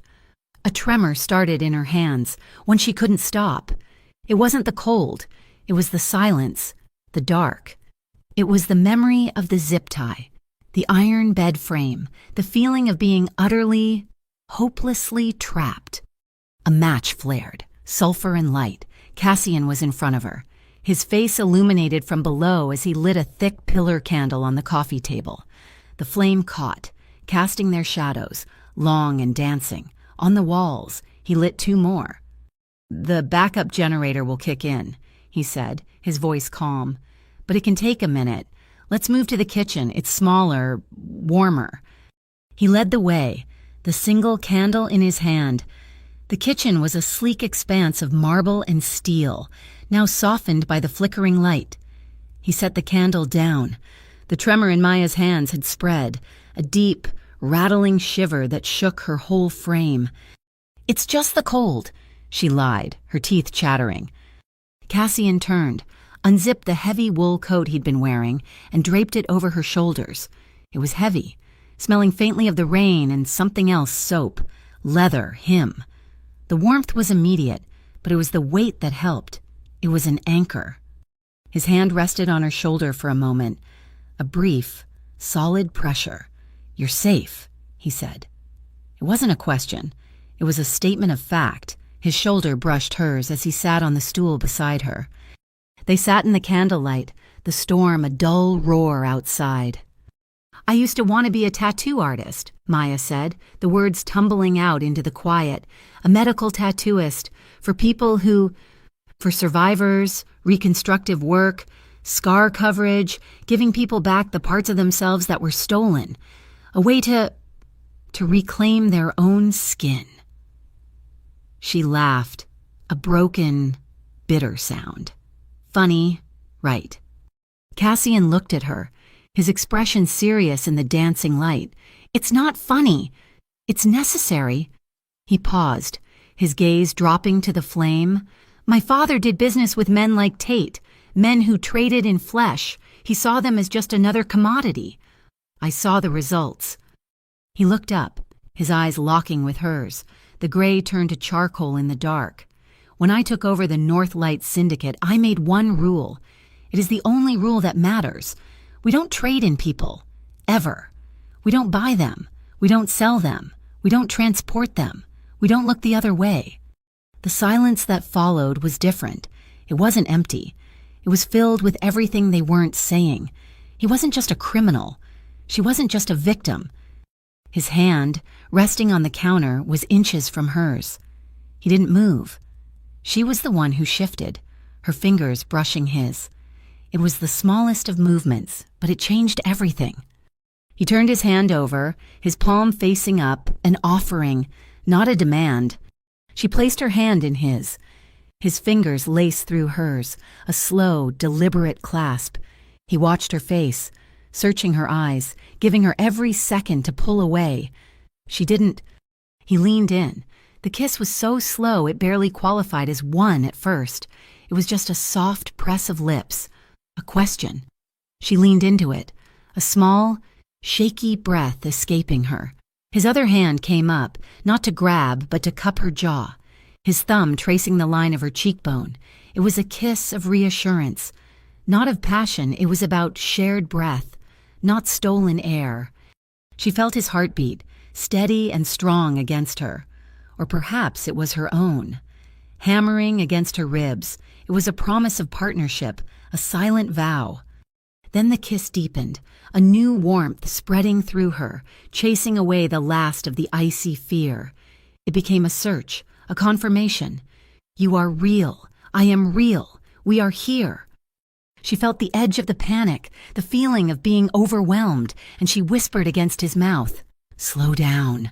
A tremor started in her hands, one she couldn't stop. It wasn't the cold. It was the silence, the dark. It was the memory of the zip tie, the iron bed frame, the feeling of being utterly, hopelessly trapped. A match flared, sulfur and light. Cassian was in front of her, his face illuminated from below as he lit a thick pillar candle on the coffee table. The flame caught, casting their shadows, long and dancing. On the walls, he lit two more. "The backup generator will kick in," he said, his voice calm. "But it can take a minute. Let's move to the kitchen. It's smaller, warmer." He led the way, the single candle in his hand. The kitchen was a sleek expanse of marble and steel, now softened by the flickering light. He set the candle down. The tremor in Maya's hands had spread, a deep, rattling shiver that shook her whole frame. "It's just the cold," she lied, her teeth chattering. Cassian turned, unzipped the heavy wool coat he'd been wearing, and draped it over her shoulders. It was heavy, smelling faintly of the rain and something else, soap, leather, him. The warmth was immediate, but it was the weight that helped. It was an anchor. His hand rested on her shoulder for a moment, a brief, solid pressure. "You're safe," he said. It wasn't a question. It was a statement of fact. His shoulder brushed hers as he sat on the stool beside her. They sat in the candlelight, the storm a dull roar outside. "I used to want to be a tattoo artist," Maya said, the words tumbling out into the quiet. "A medical tattooist, for people for survivors, reconstructive work, scar coverage, giving people back the parts of themselves that were stolen. A way to reclaim their own skin." She laughed, a broken, bitter sound. "Funny, right?" Cassian looked at her, his expression serious in the dancing light. "It's not funny. It's necessary." He paused, his gaze dropping to the flame. "My father did business with men like Tate, men who traded in flesh. He saw them as just another commodity. I saw the results." He looked up, his eyes locking with hers. The gray turned to charcoal in the dark. "When I took over the North Light Syndicate, I made one rule. It is the only rule that matters. We don't trade in people. Ever. We don't buy them. We don't sell them. We don't transport them. We don't look the other way." The silence that followed was different. It wasn't empty. It was filled with everything they weren't saying. He wasn't just a criminal. She wasn't just a victim. His hand, resting on the counter, was inches from hers. He didn't move. She was the one who shifted, her fingers brushing his. It was the smallest of movements, but it changed everything. He turned his hand over, his palm facing up, an offering, not a demand. She placed her hand in his. His fingers laced through hers, a slow, deliberate clasp. He watched her face, searching her eyes, giving her every second to pull away. She didn't. He leaned in. The kiss was so slow it barely qualified as one at first. It was just a soft press of lips. A question. She leaned into it, a small, shaky breath escaping her. His other hand came up, not to grab, but to cup her jaw, his thumb tracing the line of her cheekbone. It was a kiss of reassurance. Not of passion, it was about shared breath, not stolen air. She felt his heartbeat, steady and strong against her. Or perhaps it was her own. Hammering against her ribs, it was a promise of partnership, a silent vow. Then the kiss deepened, a new warmth spreading through her, chasing away the last of the icy fear. It became a search, a confirmation. You are real. I am real. We are here. She felt the edge of the panic, the feeling of being overwhelmed, and she whispered against his mouth, "Slow down."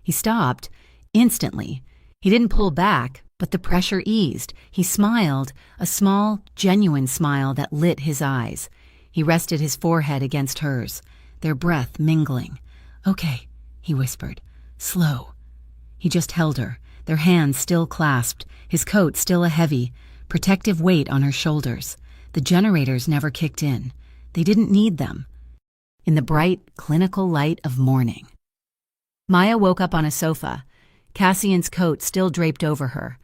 He stopped, instantly. He didn't pull back, but the pressure eased. He smiled, a small, genuine smile that lit his eyes. He rested his forehead against hers, their breath mingling. "Okay," he whispered, "slow." He just held her, their hands still clasped, his coat still a heavy, protective weight on her shoulders. The generators never kicked in. They didn't need them. In the bright, clinical light of morning. Maya woke up on a sofa, Cassian's coat still draped over her.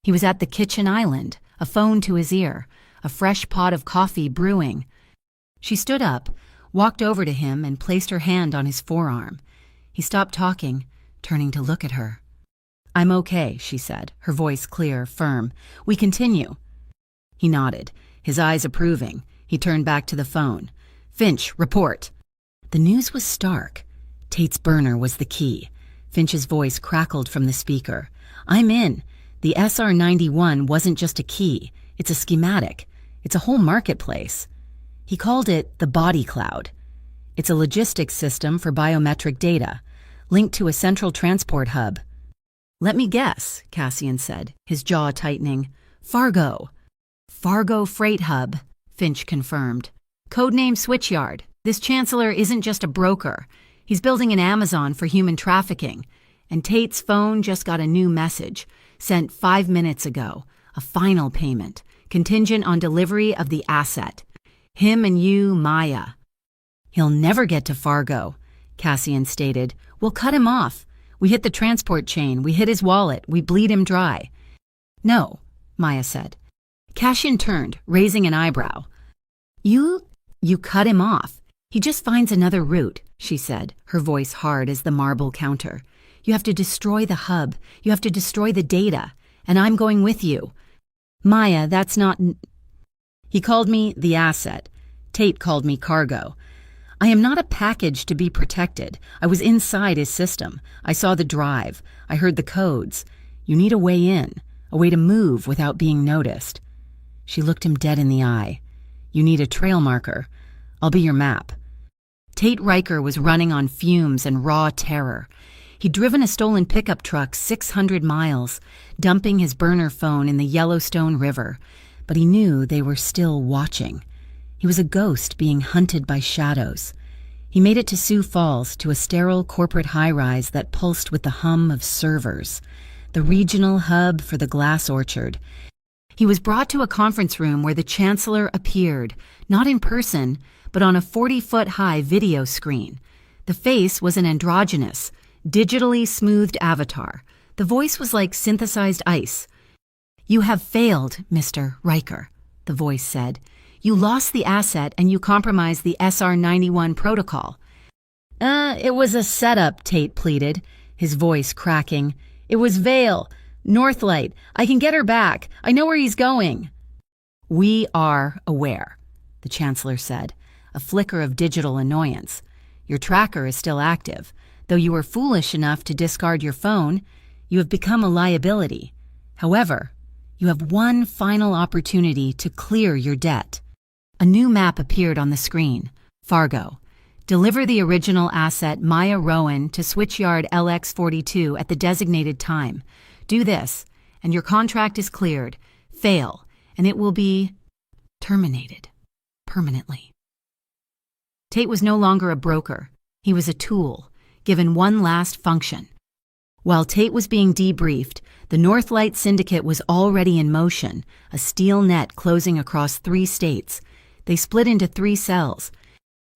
He was at the kitchen island, a phone to his ear, a fresh pot of coffee brewing. She stood up, walked over to him, and placed her hand on his forearm. He stopped talking, turning to look at her. "I'm okay," she said, her voice clear, firm. "We continue." He nodded, his eyes approving. He turned back to the phone. "Finch, report." The news was stark. Tate's burner was the key. Finch's voice crackled from the speaker. "I'm in. The SR-91 wasn't just a key. It's a schematic. It's a whole marketplace." He called it the body cloud. It's a logistics system for biometric data, linked to a central transport hub. "Let me guess," Cassian said, his jaw tightening. "Fargo." "Fargo Freight Hub," Finch confirmed. "Codename Switchyard. This chancellor isn't just a broker. He's building an Amazon for human trafficking. And Tate's phone just got a new message, sent 5 minutes ago. A final payment, contingent on delivery of the asset. Him and you, Maya." "He'll never get to Fargo," Cassian stated. "We'll cut him off. We hit the transport chain. We hit his wallet. We bleed him dry." "No," Maya said. Cassian turned, raising an eyebrow. You cut him off. He just finds another route," she said, her voice hard as the marble counter. "You have to destroy the hub. You have to destroy the data. And I'm going with you." "Maya, that's not—" "He called me the asset. Tate called me cargo. I am not a package to be protected. I was inside his system. I saw the drive. I heard the codes. You need a way in, a way to move without being noticed." She looked him dead in the eye. "You need a trail marker. I'll be your map." Tate Riker was running on fumes and raw terror. He'd driven a stolen pickup truck 600 miles, dumping his burner phone in the Yellowstone River, but he knew they were still watching. He was a ghost being hunted by shadows. He made it to Sioux Falls, to a sterile corporate high-rise that pulsed with the hum of servers, the regional hub for the glass orchard. He was brought to a conference room where the chancellor appeared, not in person, but on a 40-foot-high video screen. The face was an androgynous, digitally smoothed avatar. The voice was like synthesized ice. "You have failed, Mr. Riker," the voice said. "You lost the asset and you compromised the SR-91 protocol." It was a setup," Tate pleaded, his voice cracking. "It was Vale, Northlight. I can get her back. I know where he's going." "We are aware," the chancellor said, a flicker of digital annoyance. "Your tracker is still active. Though you were foolish enough to discard your phone, you have become a liability. However, you have one final opportunity to clear your debt. A new map appeared on the screen. Fargo. Deliver the original asset Maya Rowan to Switchyard LX42 at the designated time. Do this, and your contract is cleared. Fail, and it will be terminated permanently. Tate was no longer a broker. He was a tool, given one last function. While Tate was being debriefed, the Northlight Syndicate was already in motion, a steel net closing across 3 states. They split into 3 cells.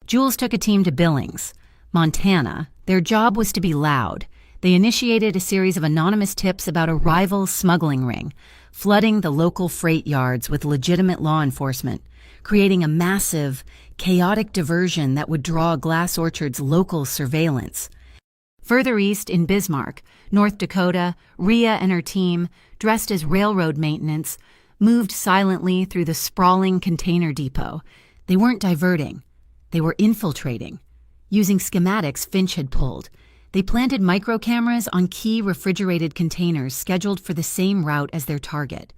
Jules took a team to Billings, Montana. Their job was to be loud. They initiated a series of anonymous tips about a rival smuggling ring, flooding the local freight yards with legitimate law enforcement, creating a massive, chaotic diversion that would draw Glass Orchard's local surveillance. Further east in Bismarck, North Dakota, Rhea and her team, dressed as railroad maintenance, moved silently through the sprawling container depot. They weren't diverting. They were infiltrating. Using schematics Finch had pulled, they planted microcameras on key refrigerated containers scheduled for the same route as their target.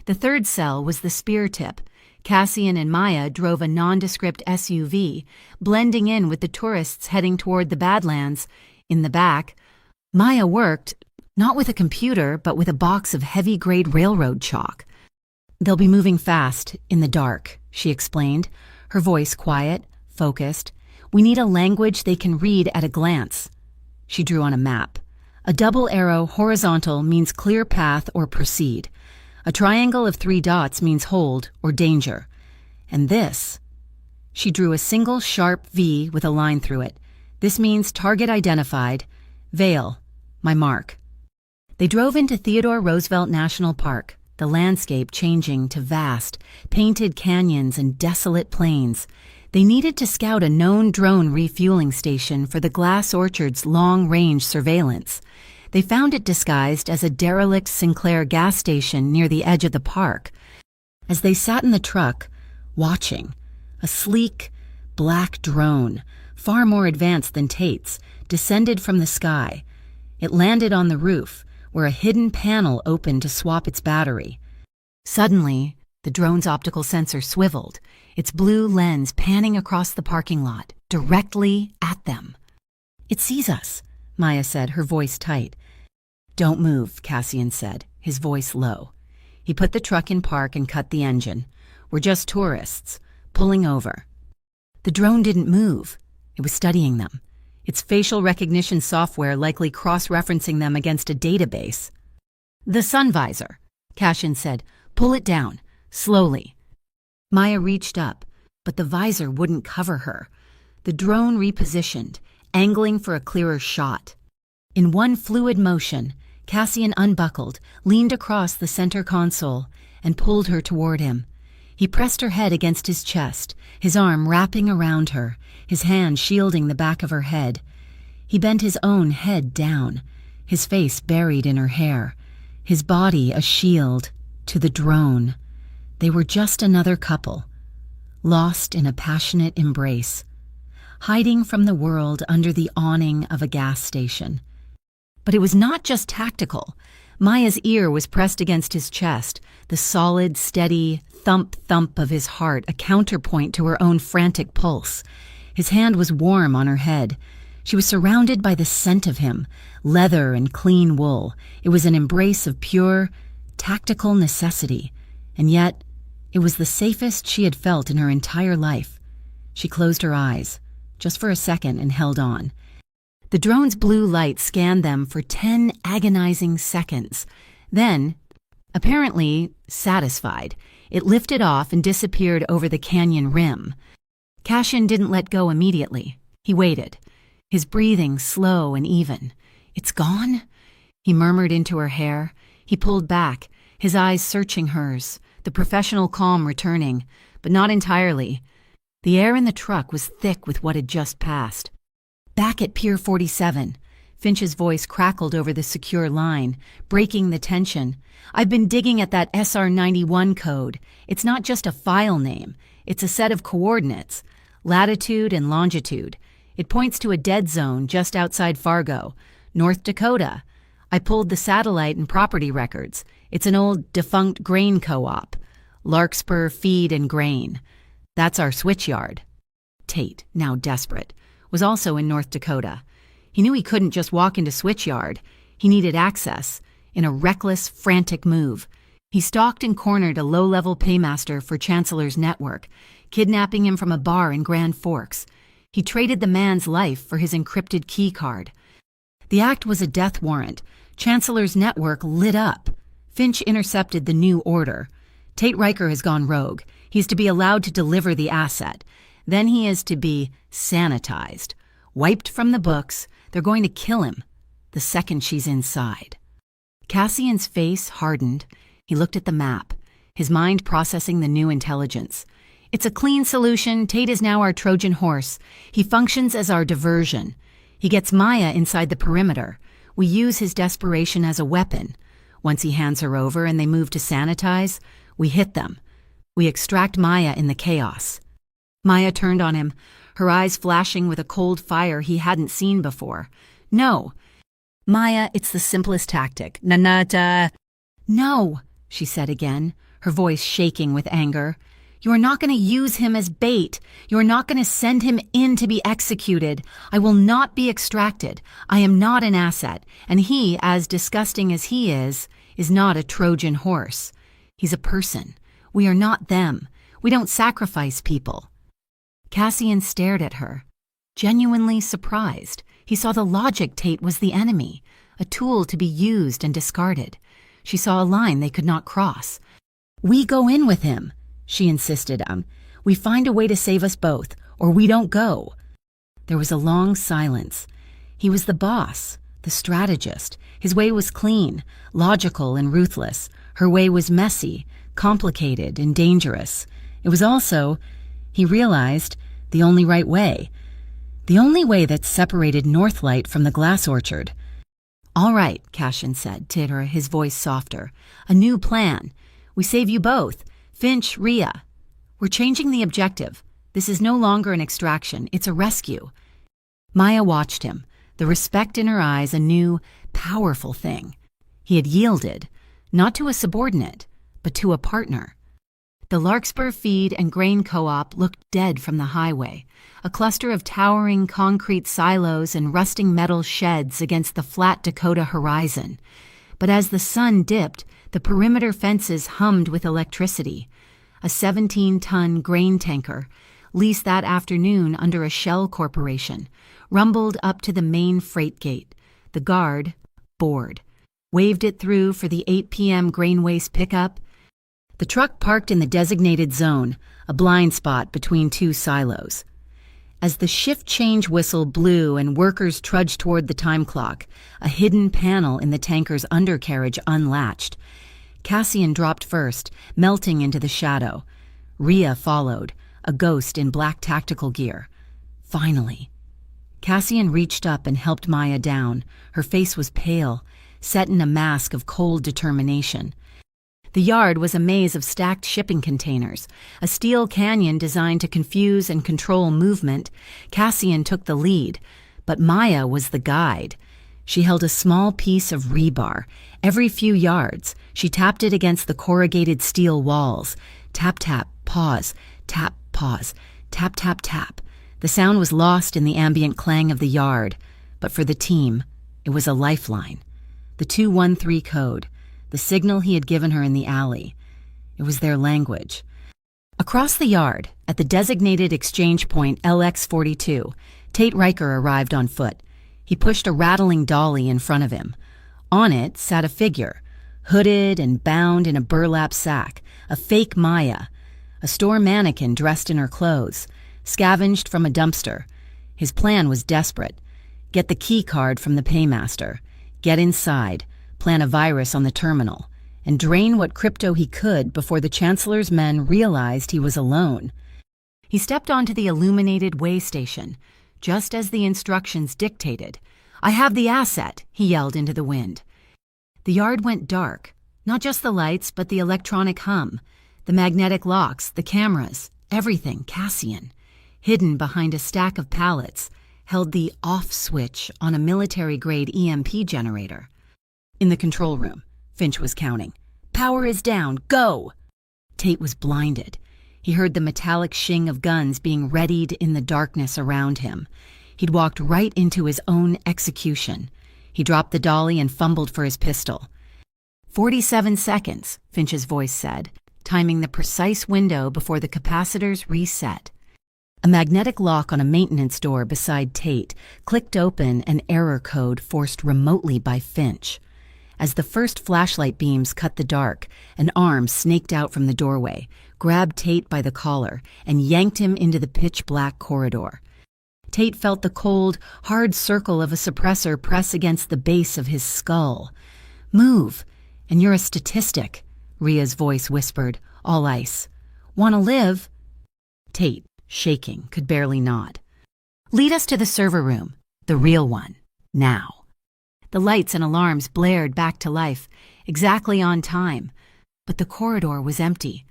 The third cell was the spear tip. Cassian and Maya drove a nondescript SUV, blending in with the tourists heading toward the Badlands. In the back, Maya worked, not with a computer, but with a box of heavy-grade railroad chalk. "They'll be moving fast, in the dark," she explained, her voice quiet, focused. "We need a language they can read at a glance." She drew on a map. A double arrow horizontal means clear path or proceed. A triangle of 3 dots means hold or danger. And this? She drew a single sharp V with a line through it. This means target identified. Vale, my mark. They drove into Theodore Roosevelt National Park, the landscape changing to vast, painted canyons and desolate plains. They needed to scout a known drone refueling station for the Glass Orchard's long-range surveillance. They found it disguised as a derelict Sinclair gas station near the edge of the park. As they sat in the truck, watching, a sleek, black drone, far more advanced than Tate's, descended from the sky. It landed on the roof, where a hidden panel opened to swap its battery. Suddenly, the drone's optical sensor swiveled, its blue lens panning across the parking lot, directly at them. "It sees us," Maya said, her voice tight. "Don't move," Cassian said, his voice low. He put the truck in park and cut the engine. "We're just tourists, pulling over." The drone didn't move. It was studying them, its facial recognition software likely cross-referencing them against a database. "The sun visor," Cassian said. "Pull it down, slowly." Maya reached up, but the visor wouldn't cover her. The drone repositioned, angling for a clearer shot. In one fluid motion, Cassian unbuckled, leaned across the center console, and pulled her toward him. He pressed her head against his chest, his arm wrapping around her, his hand shielding the back of her head. He bent his own head down, his face buried in her hair, his body a shield to the drone. They were just another couple, lost in a passionate embrace, hiding from the world under the awning of a gas station. But it was not just tactical. Maya's ear was pressed against his chest, the solid, steady thump-thump of his heart a counterpoint to her own frantic pulse. His hand was warm on her head. She was surrounded by the scent of him, leather and clean wool. It was an embrace of pure, tactical necessity, and yet it was the safest she had felt in her entire life. She closed her eyes, just for a second, and held on. The drone's blue light scanned them for 10 agonizing seconds. Then, apparently satisfied, it lifted off and disappeared over the canyon rim. Cassian didn't let go immediately. He waited, his breathing slow and even. "It's gone?" He murmured into her hair. He pulled back, his eyes searching hers, the professional calm returning, but not entirely. The air in the truck was thick with what had just passed. Back at Pier 47, Finch's voice crackled over the secure line, breaking the tension. "I've been digging at that SR91 code. It's not just a file name. It's a set of coordinates, latitude and longitude. It points to a dead zone just outside Fargo, North Dakota. I pulled the satellite and property records. It's an old defunct grain co-op. Larkspur Feed and Grain. That's our switchyard. Tate, now desperate, was also in North Dakota. He knew he couldn't just walk into switchyard. He needed access. In a reckless, frantic move, he stalked and cornered a low-level paymaster for Chancellor's network, kidnapping him from a bar in Grand Forks. He traded the man's life for his encrypted key card. The act was a death warrant. Chancellor's network lit up. Finch intercepted the new order. Tate Riker has gone rogue. He's to be allowed to deliver the asset. Then he is to be sanitized. Wiped from the books. They're going to kill him the second she's inside. Cassian's face hardened. He looked at the map, his mind processing the new intelligence. It's a clean solution. Tate is now our Trojan horse. He functions as our diversion. He gets Maya inside the perimeter. We use his desperation as a weapon. Once he hands her over and they move to sanitize, we hit them. We extract Maya in the chaos. Maya turned on him, her eyes flashing with a cold fire he hadn't seen before. No. Maya, it's the simplest tactic. Nanata. No, she said again, her voice shaking with anger. You are not going to use him as bait. You are not going to send him in to be executed. I will not be extracted. I am not an asset. And he, as disgusting as he is not a Trojan horse. He's a person. We are not them. We don't sacrifice people. Cassian stared at her, genuinely surprised. He saw the logic. Tate was the enemy, a tool to be used and discarded. She saw a line they could not cross. We go in with him, she insisted. We find a way to save us both, or we don't go. There was a long silence. He was the boss, the strategist. His way was clean, logical, and ruthless. Her way was messy, complicated, and dangerous. It was also, he realized, the only right way. The only way that separated Northlight from the glass orchard. All right, Cassian said to her, his voice softer. A new plan. We save you both. Finch, Rhea. We're changing the objective. This is no longer an extraction. It's a rescue. Maya watched him, the respect in her eyes a new, powerful thing. He had yielded, not to a subordinate, but to a partner. The Larkspur Feed and Grain Co-op looked dead from the highway, a cluster of towering concrete silos and rusting metal sheds against the flat Dakota horizon. But as the sun dipped, the perimeter fences hummed with electricity. A 17-ton grain tanker, leased that afternoon under a shell corporation, rumbled up to the main freight gate. The guard, bored, waved it through for the 8 p.m. grain waste pickup. The truck parked in the designated zone, a blind spot between two silos. As the shift change whistle blew and workers trudged toward the time clock, a hidden panel in the tanker's undercarriage unlatched. Cassian dropped first, melting into the shadow. Rhea followed, a ghost in black tactical gear. Finally. Cassian reached up and helped Maya down. Her face was pale, set in a mask of cold determination. The yard was a maze of stacked shipping containers, a steel canyon designed to confuse and control movement. Cassian took the lead, but Maya was the guide. She held a small piece of rebar. Every few yards, she tapped it against the corrugated steel walls. Tap, tap, pause, tap, pause, tap, tap, tap. The sound was lost in the ambient clang of the yard, but for the team, it was a lifeline. The 213 code. The signal he had given her in the alley. It was their language. Across the yard, at the designated exchange point LX42, Tate Riker arrived on foot. He pushed a rattling dolly in front of him. On it sat a figure, hooded and bound in a burlap sack, a fake Maya, a store mannequin dressed in her clothes, scavenged from a dumpster. His plan was desperate. Get the key card from the paymaster. Get inside. Plan a virus on the terminal, and drain what crypto he could before the Chancellor's men realized he was alone. He stepped onto the illuminated way station, just as the instructions dictated. I have the asset, he yelled into the wind. The yard went dark, not just the lights, but the electronic hum, the magnetic locks, the cameras, everything Cassian. Hidden behind a stack of pallets, held the off switch on a military-grade EMP generator. In the control room, Finch was counting. "Power is down, go!" Tate was blinded. He heard the metallic shing of guns being readied in the darkness around him. He'd walked right into his own execution. He dropped the dolly and fumbled for his pistol. 47 seconds, Finch's voice said, timing the precise window before the capacitors reset. A magnetic lock on a maintenance door beside Tate clicked open an error code forced remotely by Finch. As the first flashlight beams cut the dark, an arm snaked out from the doorway, grabbed Tate by the collar, and yanked him into the pitch-black corridor. Tate felt the cold, hard circle of a suppressor press against the base of his skull. "Move, and you're a statistic," Ria's voice whispered, all ice. "Want to live?" Tate, shaking, could barely nod. "Lead us to the server room, the real one, now." The lights and alarms blared back to life, exactly on time, but the corridor was empty.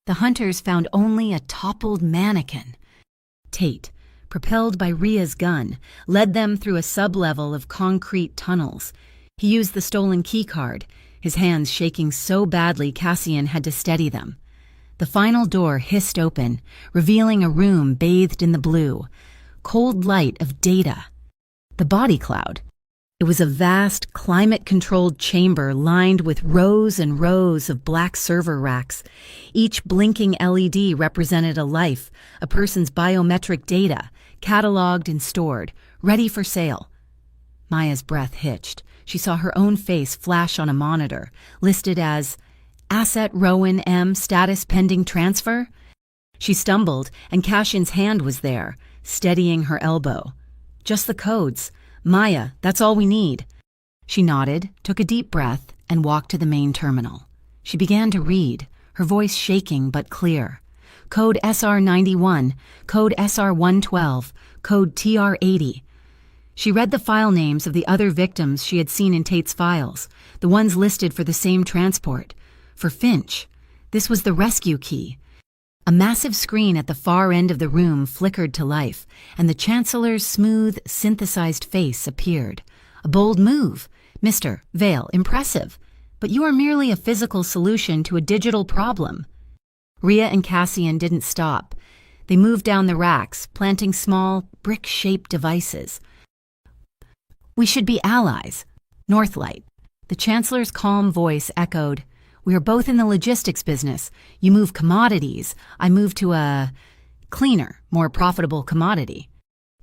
The hunters found only a toppled mannequin. Tate, propelled by Ria's gun, led them through a sub-level of concrete tunnels. He used the stolen keycard, his hands shaking so badly Cassian had to steady them. The final door hissed open, revealing a room bathed in the blue, cold light of data. The body cloud. It was a vast, climate-controlled chamber lined with rows and rows of black server racks. Each blinking LED represented a life, a person's biometric data, cataloged and stored, ready for sale. Maya's breath hitched. She saw her own face flash on a monitor, listed as Asset Rowan M. Status Pending Transfer. She stumbled, and Cassian's hand was there, steadying her elbow. "Just the codes. Maya, that's all we need." She nodded, took a deep breath, and walked to the main terminal. She began to read, her voice shaking but clear. Code SR91, code SR112, code TR80. She read the file names of the other victims she had seen in Tate's files, the ones listed for the same transport. For Finch, this was the rescue key. A massive screen at the far end of the room flickered to life, and the Chancellor's smooth, synthesized face appeared. "A bold move. Mr. Vale, impressive. But you are merely a physical solution to a digital problem." Ria and Cassian didn't stop. They moved down the racks, planting small, brick-shaped devices. "We should be allies. Northlight." The Chancellor's calm voice echoed, "We are both in the logistics business. You move commodities. I move to a cleaner, more profitable commodity."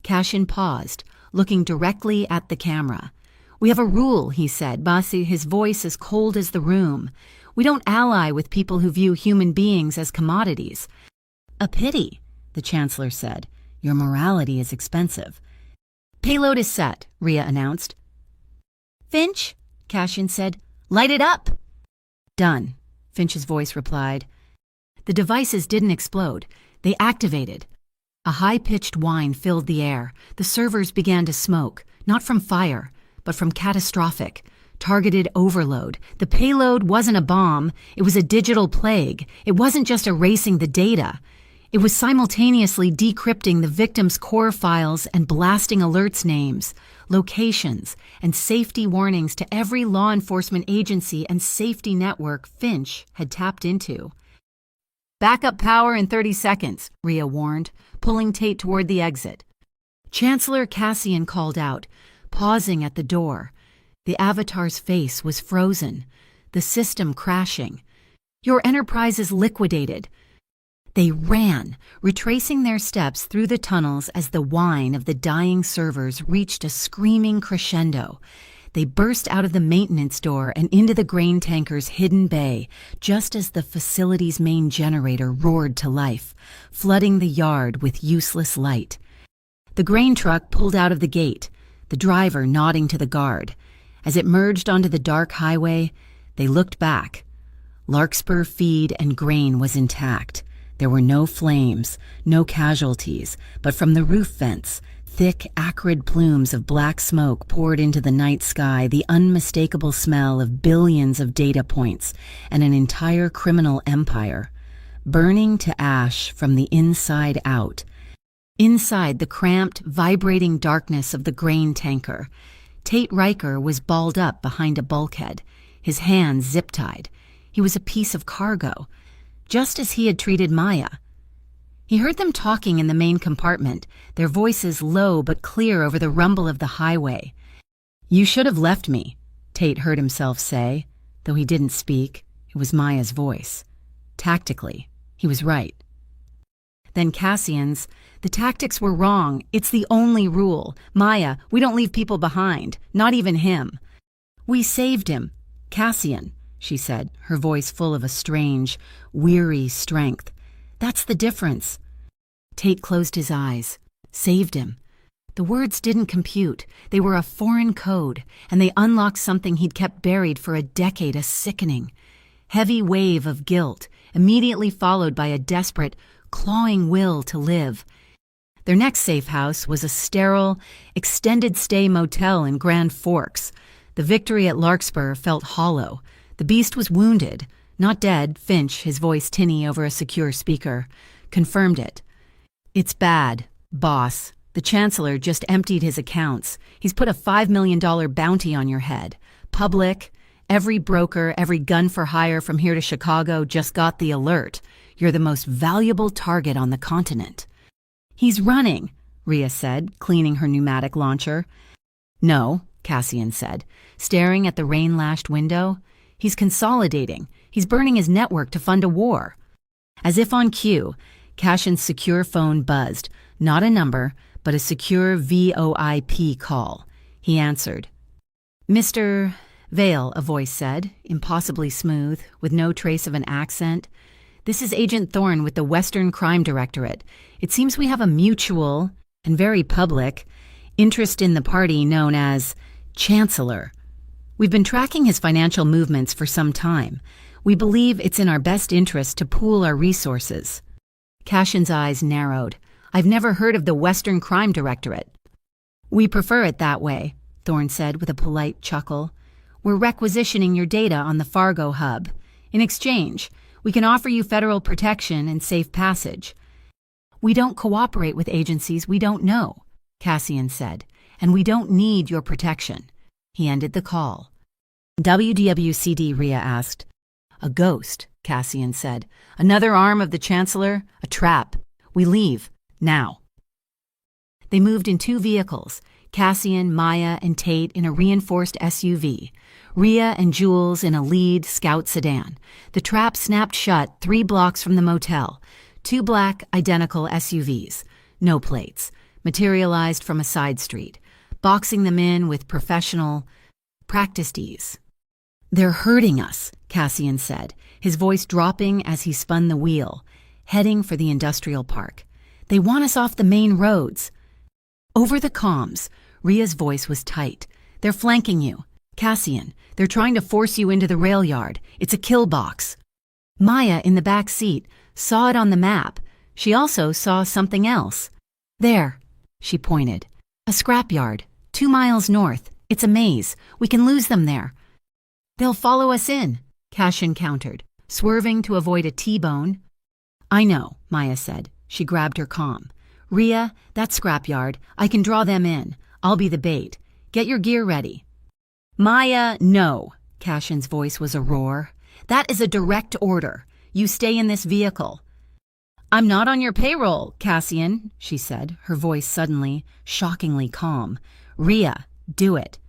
Cassian paused, looking directly at the camera. "We have a rule," he said, Basi, his voice as cold as the room. "We don't ally with people who view human beings as commodities." "A pity," the Chancellor said. "Your morality is expensive." "Payload is set," Ria announced. "Finch," Cassian said, "light it up." "Done," Finch's voice replied. The devices didn't explode. They activated. A high-pitched whine filled the air. The servers began to smoke, not from fire, but from catastrophic, targeted overload. The payload wasn't a bomb. It was a digital plague. It wasn't just erasing the data. It was simultaneously decrypting the victims' core files and blasting alerts names, locations, and safety warnings to every law enforcement agency and safety network Finch had tapped into. "Backup power in 30 seconds, Ria warned, pulling Tate toward the exit. Chancellor Cassian called out, pausing at the door. The Avatar's face was frozen, the system crashing. "Your enterprise is liquidated." They ran, retracing their steps through the tunnels as the whine of the dying servers reached a screaming crescendo. They burst out of the maintenance door and into the grain tanker's hidden bay, just as the facility's main generator roared to life, flooding the yard with useless light. The grain truck pulled out of the gate, the driver nodding to the guard. As it merged onto the dark highway, they looked back. Larkspur feed and grain was intact. There were no flames, no casualties, but from the roof vents, thick, acrid plumes of black smoke poured into the night sky, the unmistakable smell of billions of data points and an entire criminal empire, burning to ash from the inside out. Inside the cramped, vibrating darkness of the grain tanker, Tate Riker was balled up behind a bulkhead, his hands zip-tied. He was a piece of cargo, just as he had treated Maya. He heard them talking in the main compartment, their voices low but clear over the rumble of the highway. "You should have left me," Tate heard himself say, though he didn't speak. It was Maya's voice. Tactically, he was right. Then Cassian's, "The tactics were wrong. It's the only rule. Maya, we don't leave people behind, not even him." "We saved him. Cassian," she said, her voice full of a strange, weary strength. "That's the difference." Tate closed his eyes. Saved him. The words didn't compute. They were a foreign code, and they unlocked something he'd kept buried for a decade, a sickening, heavy wave of guilt, immediately followed by a desperate, clawing will to live. Their next safe house was a sterile, extended-stay motel in Grand Forks. The victory at Larkspur felt hollow. The beast was wounded, not dead. Finch, his voice tinny over a secure speaker, confirmed it. "It's bad, boss. The Chancellor just emptied his accounts. He's put a $5 million bounty on your head. Public, every broker, every gun for hire from here to Chicago just got the alert. You're the most valuable target on the continent." "He's running," Rhea said, cleaning her pneumatic launcher. "No," Cassian said, staring at the rain-lashed window. "He's consolidating. He's burning his network to fund a war." As if on cue, Cassian's secure phone buzzed. Not a number, but a secure VoIP call. He answered. "Mr. Vale," a voice said, impossibly smooth, with no trace of an accent. "This is Agent Thorne with the Western Crime Directorate. It seems we have a mutual, and very public, interest in the party known as Chancellor. We've been tracking his financial movements for some time. We believe it's in our best interest to pool our resources." Cassian's eyes narrowed. "I've never heard of the Western Crime Directorate." "We prefer it that way," Thorne said with a polite chuckle. "We're requisitioning your data on the Fargo hub. In exchange, we can offer you federal protection and safe passage." "We don't cooperate with agencies we don't know," Cassian said, "and we don't need your protection." He ended the call. "WDWCD," Rhea asked. "A ghost," Cassian said. "Another arm of the Chancellor, a trap. We leave, now." They moved in 2 vehicles, Cassian, Maya, and Tate in a reinforced SUV, Rhea and Jules in a lead scout sedan. The trap snapped shut 3 blocks from the motel. 2 black, identical SUVs, no plates, materialized from a side street, boxing them in with professional, practiced ease. "They're hurting us," Cassian said, his voice dropping as he spun the wheel, heading for the industrial park. "They want us off the main roads." Over the comms, Rhea's voice was tight. "They're flanking you. Cassian, they're trying to force you into the rail yard. It's a kill box." Maya, in the back seat, saw it on the map. She also saw something else. "There," she pointed. "A scrapyard, 2 miles north. It's a maze. We can lose them there." "They'll follow us in," Cassian countered, swerving to avoid a T-bone. "I know," Maya said. She grabbed her comm. "Rhea, that scrapyard. I can draw them in. I'll be the bait. Get your gear ready." "Maya, no." Cassian's voice was a roar. "That is a direct order. You stay in this vehicle." "I'm not on your payroll, Cassian," she said, her voice suddenly, shockingly calm. "Rhea, do it."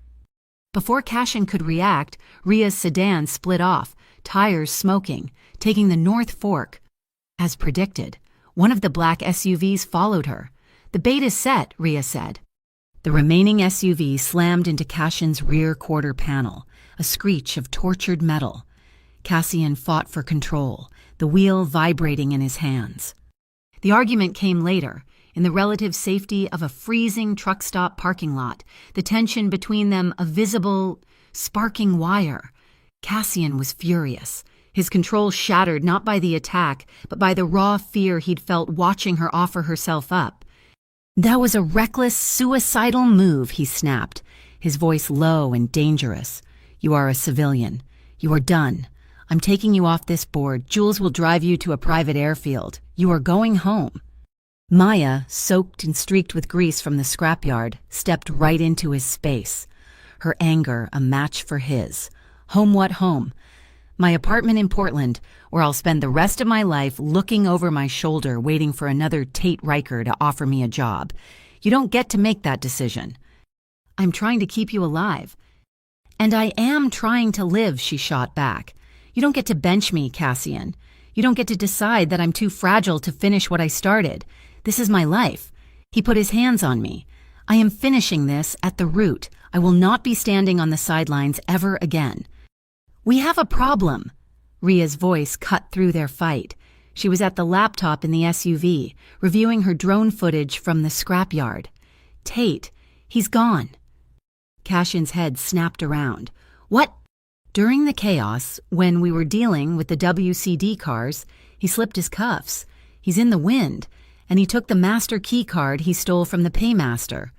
Before Cassian could react, Rhea's sedan split off, tires smoking, taking the North Fork. As predicted, one of the black SUVs followed her. "The bait is set," Rhea said. The remaining SUV slammed into Cassian's rear quarter panel, a screech of tortured metal. Cassian fought for control, the wheel vibrating in his hands. The argument came later, in the relative safety of a freezing truck stop parking lot, the tension between them a visible, sparking wire. Cassian was furious, his control shattered not by the attack, but by the raw fear he'd felt watching her offer herself up. "That was a reckless, suicidal move," he snapped, his voice low and dangerous. "You are a civilian. You are done. I'm taking you off this board. Jules will drive you to a private airfield. You are going home." Maya, soaked and streaked with grease from the scrapyard, stepped right into his space. Her anger a match for his. Home what home? My apartment in Portland, where I'll spend the rest of my life looking over my shoulder waiting for another Tate Riker to offer me a job. You don't get to make that decision. I'm trying to keep you alive. And I am trying to live, she shot back. You don't get to bench me, Cassian. You don't get to decide that I'm too fragile to finish what I started. This is my life. He put his hands on me. I am finishing this at the root. I will not be standing on the sidelines ever again. We have a problem. Ria's voice cut through their fight. She was at the laptop in the SUV, reviewing her drone footage from the scrapyard. Tate, he's gone. Cassian's head snapped around. What? During the chaos, when we were dealing with the WCD cars, he slipped his cuffs. He's in the wind, and he took the master key card he stole from the paymaster.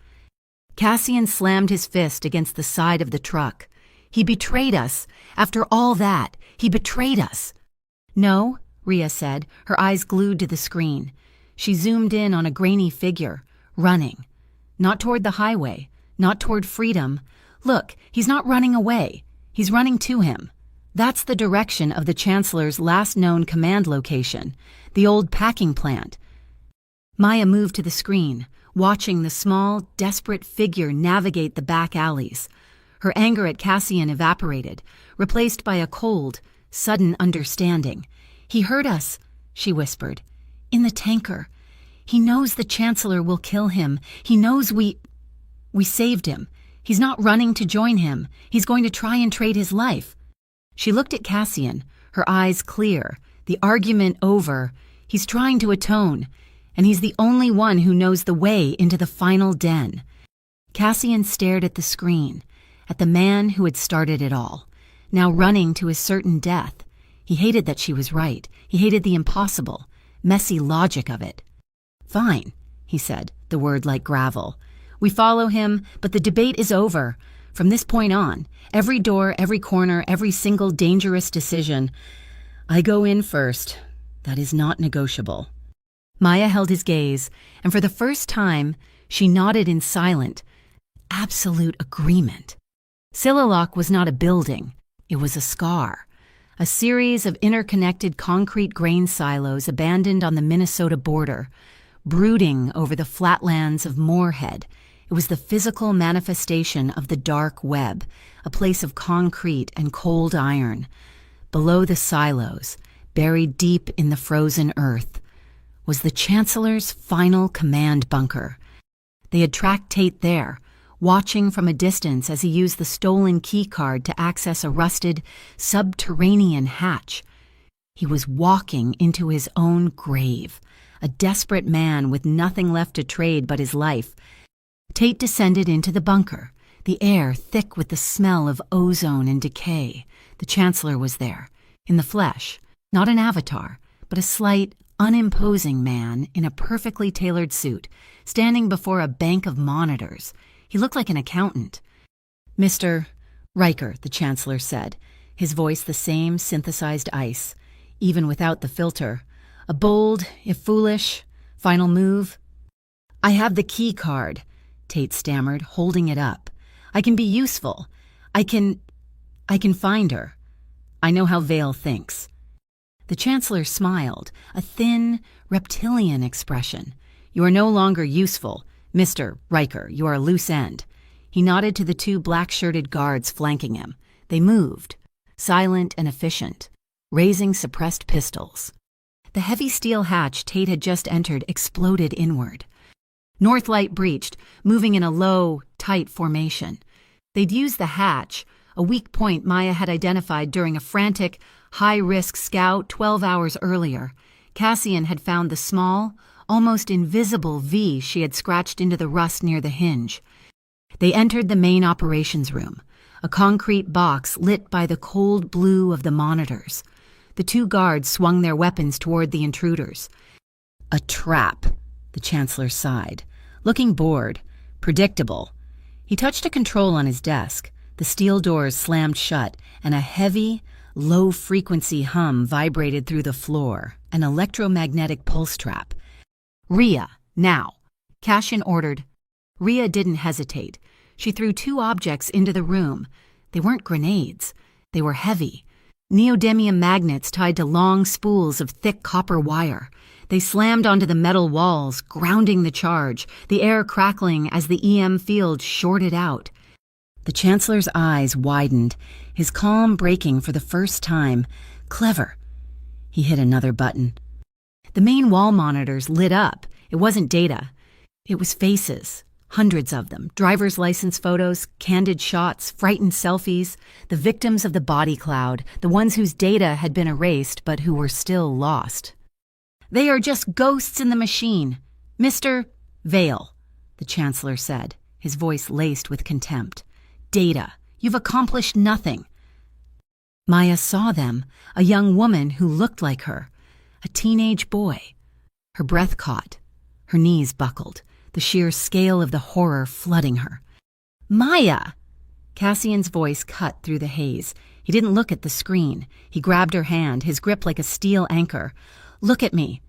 Cassian slammed his fist against the side of the truck. He betrayed us. After all that, he betrayed us. No, Ria said, her eyes glued to the screen. She zoomed in on a grainy figure, running. Not toward the highway, not toward freedom. Look, he's not running away. He's running to him. That's the direction of the Chancellor's last known command location, the old packing plant. Maya moved to the screen, watching the small, desperate figure navigate the back alleys. Her anger at Cassian evaporated, replaced by a cold, sudden understanding. He heard us, she whispered. In the tanker. He knows the Chancellor will kill him. He knows we saved him. He's not running to join him. He's going to try and trade his life. She looked at Cassian, her eyes clear, the argument over. He's trying to atone, and he's the only one who knows the way into the final den. Cassian stared at the screen, at the man who had started it all, now running to his certain death. He hated that she was right. He hated the impossible, messy logic of it. Fine, he said, the word like gravel. We follow him, but the debate is over. From this point on, every door, every corner, every single dangerous decision. I go in first. That is not negotiable. Maya held his gaze, and for the first time, she nodded in silent, absolute agreement. Sillalok was not a building. It was a scar. A series of interconnected concrete grain silos abandoned on the Minnesota border, brooding over the flatlands of Moorhead. It was the physical manifestation of the dark web, a place of concrete and cold iron. Below the silos, buried deep in the frozen earth, was the Chancellor's final command bunker. They had tracked Tate there, watching from a distance as he used the stolen key card to access a rusted, subterranean hatch. He was walking into his own grave, a desperate man with nothing left to trade but his life. Tate descended into the bunker, the air thick with the smell of ozone and decay. The Chancellor was there, in the flesh, not an avatar, but a slight, unimposing man in a perfectly tailored suit, standing before a bank of monitors. He looked like an accountant. Mr. Riker, the Chancellor said, his voice the same synthesized ice, even without the filter. A bold, if foolish, final move. I have the key card, Tate stammered, holding it up. I can be useful. I can find her. I know how Vale thinks. The Chancellor smiled, a thin, reptilian expression. You are no longer useful. Mr. Riker, you are a loose end. He nodded to the two black-shirted guards flanking him. They moved, silent and efficient, raising suppressed pistols. The heavy steel hatch Tate had just entered exploded inward. Northlight breached, moving in a low, tight formation. They'd used the hatch, a weak point Maya had identified during a frantic, high-risk scout 12 hours earlier. Cassian had found the small, almost invisible V she had scratched into the rust near the hinge. They entered the main operations room, a concrete box lit by the cold blue of the monitors. The two guards swung their weapons toward the intruders. A trap, the Chancellor sighed, looking bored, predictable. He touched a control on his desk. The steel doors slammed shut, and a heavy, low-frequency hum vibrated through the floor, an electromagnetic pulse trap. Ria, Now, Cassian ordered. Rhea didn't hesitate. She threw 2 objects into the room. They weren't grenades. They were heavy. Neodymium magnets tied to long spools of thick copper wire. They slammed onto the metal walls, grounding the charge, the air crackling as the EM field shorted out. The Chancellor's eyes widened, his calm breaking for the first time. Clever. He hit another button. The main wall monitors lit up. It wasn't data. It was faces. Hundreds of them. Driver's license photos, candid shots, frightened selfies. The victims of the body cloud. The ones whose data had been erased but who were still lost. They are just ghosts in the machine. Mr. Vale, the Chancellor said, his voice laced with contempt. Data. You've accomplished nothing. Maya saw them, a young woman who looked like her, a teenage boy. Her breath caught. Her knees buckled, the sheer scale of the horror flooding her. Maya! Cassian's voice cut through the haze. He didn't look at the screen. He grabbed her hand, his grip like a steel anchor. Look at me.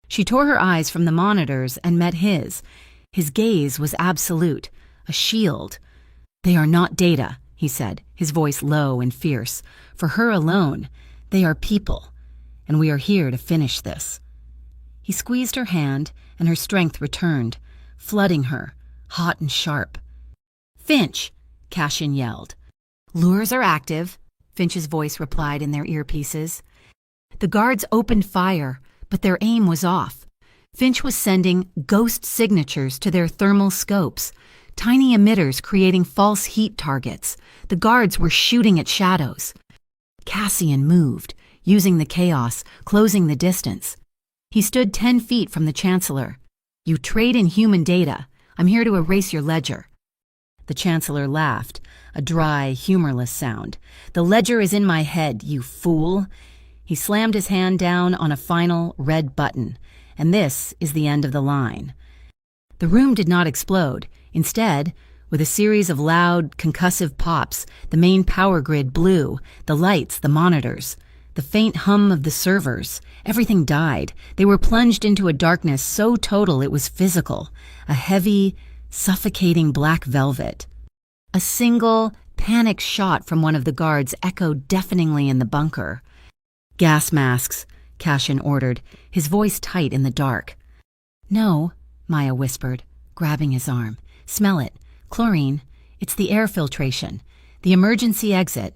She tore her eyes from the monitors and met his. His gaze was absolute, a shield. They are not data, he said, his voice low and fierce. For her alone, they are people, and we are here to finish this. He squeezed her hand, and her strength returned, flooding her, hot and sharp. Finch, Cassian yelled. Lures are active, Finch's voice replied in their earpieces. The guards opened fire, but their aim was off. Finch was sending ghost signatures to their thermal scopes, tiny emitters creating false heat targets. The guards were shooting at shadows. Cassian moved, using the chaos, closing the distance. He stood 10 feet from the Chancellor. You trade in human data. I'm here to erase your ledger. The Chancellor laughed, a dry, humorless sound. The ledger is in my head, you fool. He slammed his hand down on a final red button, and this is the end of the line. The room did not explode. Instead, with a series of loud, concussive pops, the main power grid blew, the lights, the monitors, the faint hum of the servers. Everything died. They were plunged into a darkness so total it was physical, a heavy, suffocating black velvet. A single, panicked shot from one of the guards echoed deafeningly in the bunker. Gas masks, Cassian ordered, his voice tight in the dark. No, Maya whispered, grabbing his arm. Smell it. Chlorine. It's the air filtration. The emergency exit.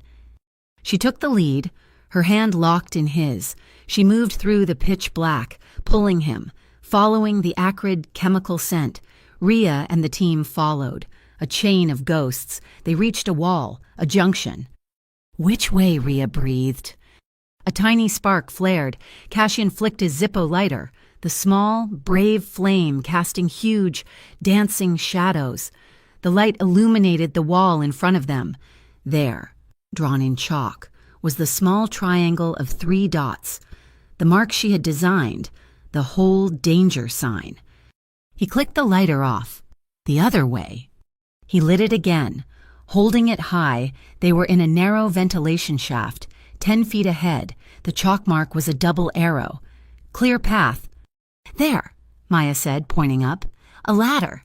She took the lead, her hand locked in his. She moved through the pitch black, pulling him, following the acrid chemical scent. Rhea and the team followed. A chain of ghosts. They reached a wall, a junction. Which way? Rhea breathed. A tiny spark flared. Cassian flicked his Zippo lighter, the small, brave flame casting huge, dancing shadows. The light illuminated the wall in front of them. There, drawn in chalk, was the small triangle of 3 dots, the mark she had designed, the whole danger sign. He clicked the lighter off. The other way. He lit it again. Holding it high, they were in a narrow ventilation shaft. 10 feet ahead, the chalk mark was a double arrow. Clear path. There, Maya said, pointing up. A ladder.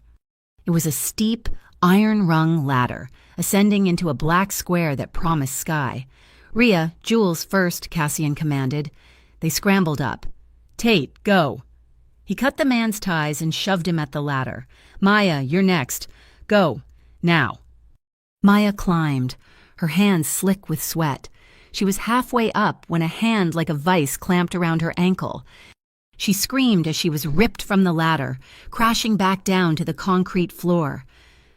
It was a steep, iron-rung ladder, ascending into a black square that promised sky. Rhea, Jules first, Cassian commanded. They scrambled up. Tate, go. He cut the man's ties and shoved him at the ladder. Maya, you're next. Go. Now. Maya climbed, her hands slick with sweat. She was halfway up when a hand like a vice clamped around her ankle. She screamed as she was ripped from the ladder, crashing back down to the concrete floor.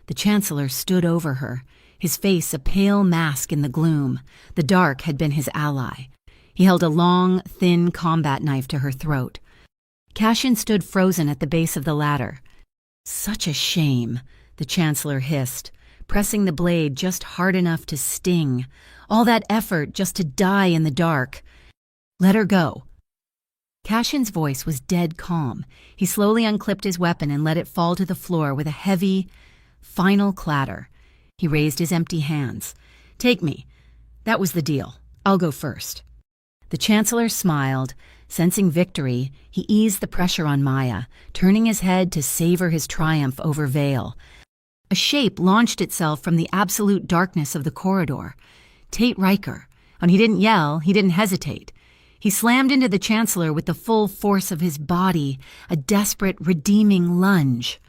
The Chancellor stood over her, his face a pale mask in the gloom. The dark had been his ally. He held a long, thin combat knife to her throat. Cassian stood frozen at the base of the ladder. Such a shame, the Chancellor hissed, pressing the blade just hard enough to sting. All that effort just to die in the dark. Let her go. Cassian's voice was dead calm. He slowly unclipped his weapon and let it fall to the floor with a heavy, final clatter. He raised his empty hands. Take me. That was the deal. I'll go first. The Chancellor smiled, Sensing victory, he eased the pressure on Maya, turning his head to savor his triumph over Vale. A shape launched itself from the absolute darkness of the corridor. Tate Riker. And he didn't yell, he didn't hesitate. He slammed into the Chancellor with the full force of his body, a desperate, redeeming lunge.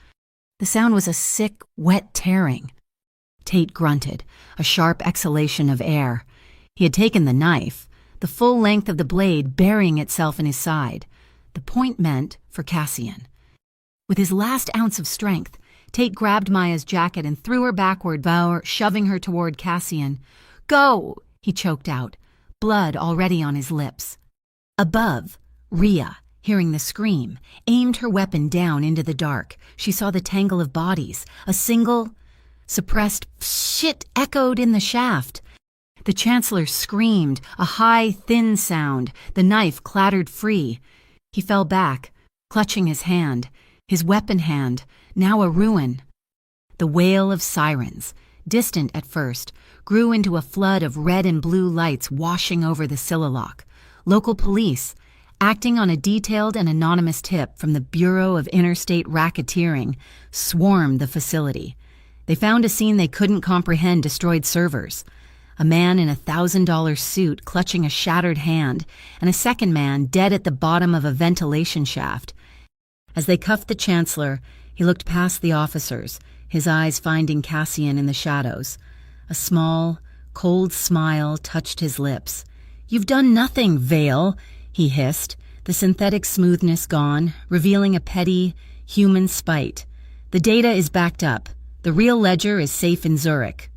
The sound was a sick, wet tearing. Tate grunted, a sharp exhalation of air. He had taken the knife, the full length of the blade burying itself in his side. The point meant for Cassian. With his last ounce of strength, Tate grabbed Maya's jacket and threw her backward, shoving her toward Cassian. "Go!" he choked out, blood already on his lips. Above, Rhea, hearing the scream, aimed her weapon down into the dark. She saw the tangle of bodies. A single, suppressed shit echoed in the shaft. The Chancellor screamed, a high, thin sound. The knife clattered free. He fell back, clutching his hand, his weapon hand, now a ruin. The wail of sirens, distant at first, grew into a flood of red and blue lights washing over the Sillalok. Local police, acting on a detailed and anonymous tip from the Bureau of Interstate Racketeering, swarmed the facility. They found a scene they couldn't comprehend destroyed servers. A man in a $1,000 suit clutching a shattered hand, and a second man dead at the bottom of a ventilation shaft. As they cuffed the Chancellor, he looked past the officers, his eyes finding Cassian in the shadows. A small, cold smile touched his lips. "You've done nothing, Vale," he hissed, the synthetic smoothness gone, revealing a petty, human spite. "The data is backed up. The real ledger is safe in Zurich."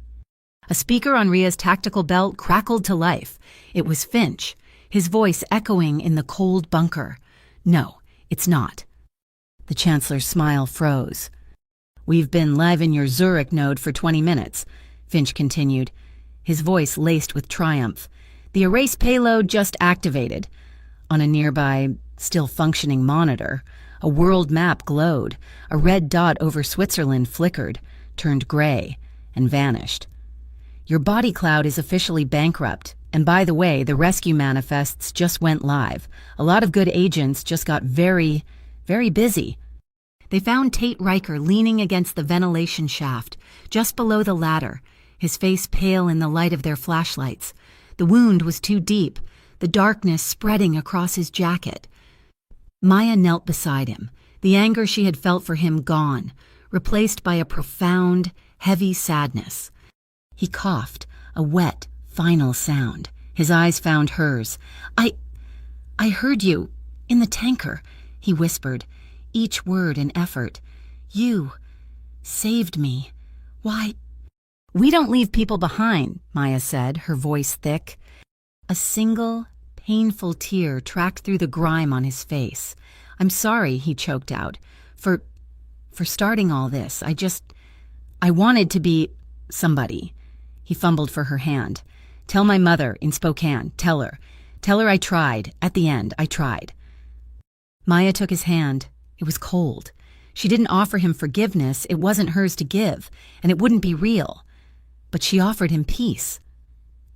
A speaker on Rhea's tactical belt crackled to life. It was Finch, his voice echoing in the cold bunker. "No, it's not." The Chancellor's smile froze. "We've been live in your Zurich node for 20 minutes, Finch continued, his voice laced with triumph. "The erase payload just activated." On a nearby, still functioning monitor, a world map glowed. A red dot over Switzerland flickered, turned gray, and vanished. "Your body cloud is officially bankrupt, and by the way, the rescue manifests just went live. A lot of good agents just got very, very busy." They found Tate Riker leaning against the ventilation shaft, just below the ladder, his face pale in the light of their flashlights. The wound was too deep, the darkness spreading across his jacket. Maya knelt beside him, the anger she had felt for him gone, replaced by a profound, heavy sadness. He coughed, a wet, final sound. His eyes found hers. I heard you, in the tanker," he whispered, each word an effort. "You saved me. Why?" "We don't leave people behind," Maya said, her voice thick. A single, painful tear tracked through the grime on his face. "I'm sorry," he choked out, for starting all this. I wanted to be somebody." He fumbled for her hand. "Tell my mother in Spokane. Tell her. Tell her I tried. At the end, I tried." Maya took his hand. It was cold. She didn't offer him forgiveness. It wasn't hers to give, and it wouldn't be real. But she offered him peace.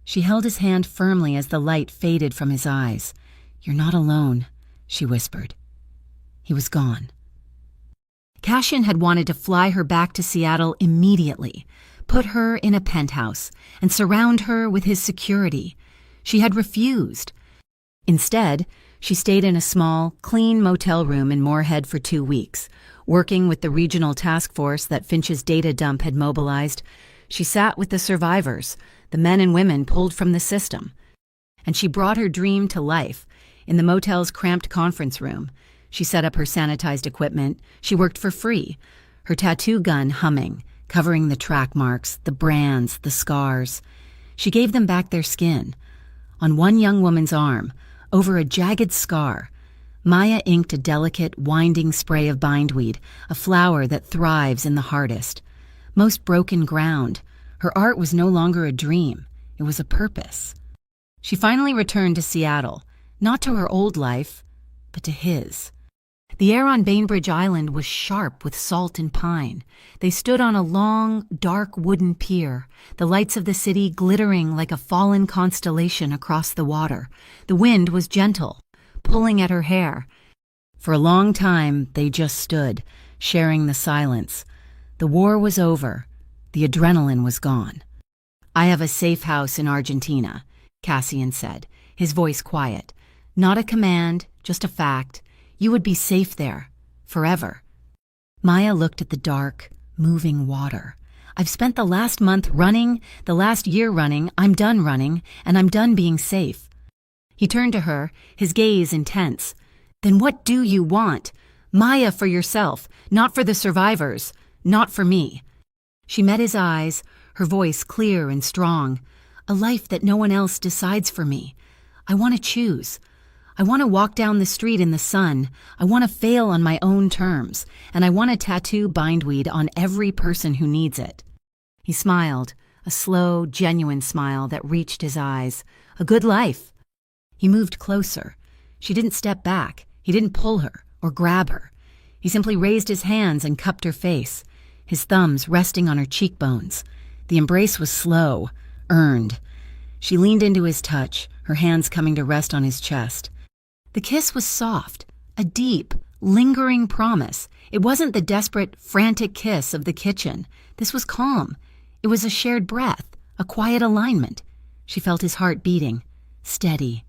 She held his hand firmly as the light faded from his eyes. "You're not alone," she whispered. He was gone. Cassian had wanted to fly her back to Seattle immediately, put her in a penthouse, and surround her with his security. She had refused. Instead, she stayed in a small, clean motel room in Moorhead for 2 weeks, working with the regional task force that Finch's data dump had mobilized. She sat with the survivors, the men and women pulled from the system. And she brought her dream to life in the motel's cramped conference room. She set up her sanitized equipment. She worked for free, her tattoo gun humming, covering the track marks, the brands, the scars. She gave them back their skin. On one young woman's arm, over a jagged scar, Maya inked a delicate, winding spray of bindweed, a flower that thrives in the hardest. Most broken ground. Her art was no longer a dream. It was a purpose. She finally returned to Seattle, not to her old life, but to his. The air on Bainbridge Island was sharp with salt and pine. They stood on a long, dark wooden pier, the lights of the city glittering like a fallen constellation across the water. The wind was gentle, pulling at her hair. For a long time, they just stood, sharing the silence. The war was over. The adrenaline was gone. "I have a safe house in Argentina," Cassian said, his voice quiet. "Not a command, just a fact. You would be safe there, forever." Maya looked at the dark, moving water. "I've spent the last month running, the last year running. I'm done running, and I'm done being safe." He turned to her, his gaze intense. "Then what do you want? Maya, for yourself, not for the survivors, not for me." She met his eyes, her voice clear and strong. "A life that no one else decides for me. I want to choose. I want to walk down the street in the sun. I want to fail on my own terms, and I want to tattoo bindweed on every person who needs it." He smiled, a slow, genuine smile that reached his eyes. "A good life." He moved closer. She didn't step back. He didn't pull her or grab her. He simply raised his hands and cupped her face, his thumbs resting on her cheekbones. The embrace was slow, earned. She leaned into his touch, her hands coming to rest on his chest. The kiss was soft, a deep, lingering promise. It wasn't the desperate, frantic kiss of the kitchen. This was calm. It was a shared breath, a quiet alignment. She felt his heart beating, steady.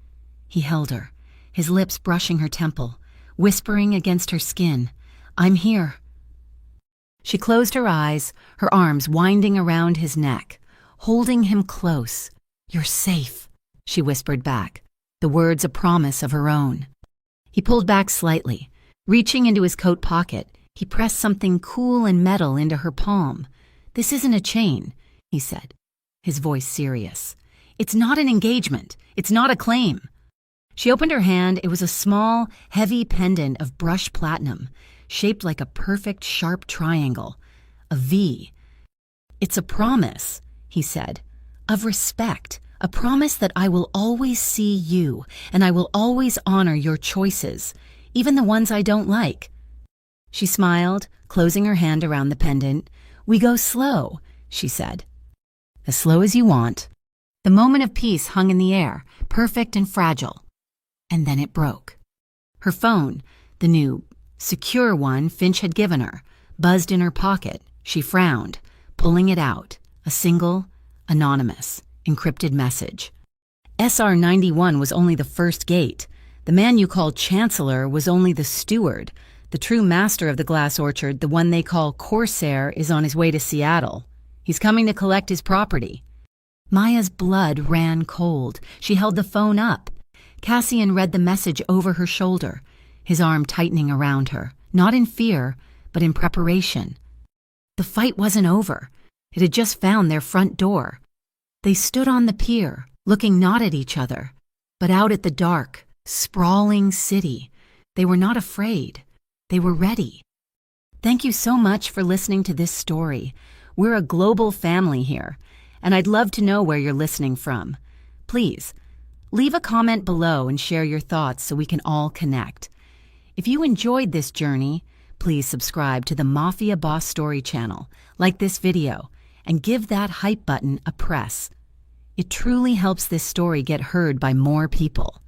He held her, his lips brushing her temple, whispering against her skin, "I'm here." She closed her eyes, her arms winding around his neck, holding him close. "You're safe," she whispered back, the words a promise of her own. He pulled back slightly. Reaching into his coat pocket, he pressed something cool and metal into her palm. "This isn't a chain," he said, his voice serious. "It's not an engagement. It's not a claim." She opened her hand. It was a small, heavy pendant of brushed platinum, shaped like a perfect, sharp triangle, a V. "It's a promise," he said, "of respect, a promise that I will always see you, and I will always honor your choices, even the ones I don't like." She smiled, closing her hand around the pendant. "We go slow," she said. "As slow as you want." The moment of peace hung in the air, perfect and fragile. And then it broke. Her phone, the new, secure one Finch had given her, buzzed in her pocket. She frowned, pulling it out. A single, anonymous, encrypted message. "SR-91 was only the first gate. The man you call Chancellor was only the steward. The true master of the glass orchard, the one they call Corsair, is on his way to Seattle. He's coming to collect his property." Maya's blood ran cold. She held the phone up. Cassian read the message over her shoulder, his arm tightening around her, not in fear, but in preparation. The fight wasn't over. It had just found their front door. They stood on the pier, looking not at each other, but out at the dark, sprawling city. They were not afraid. They were ready. Thank you so much for listening to this story. We're a global family here, and I'd love to know where you're listening from. Please, leave a comment below and share your thoughts so we can all connect. If you enjoyed this journey, please subscribe to the Mafia Boss Story channel, like this video, and give that hype button a press. It truly helps this story get heard by more people.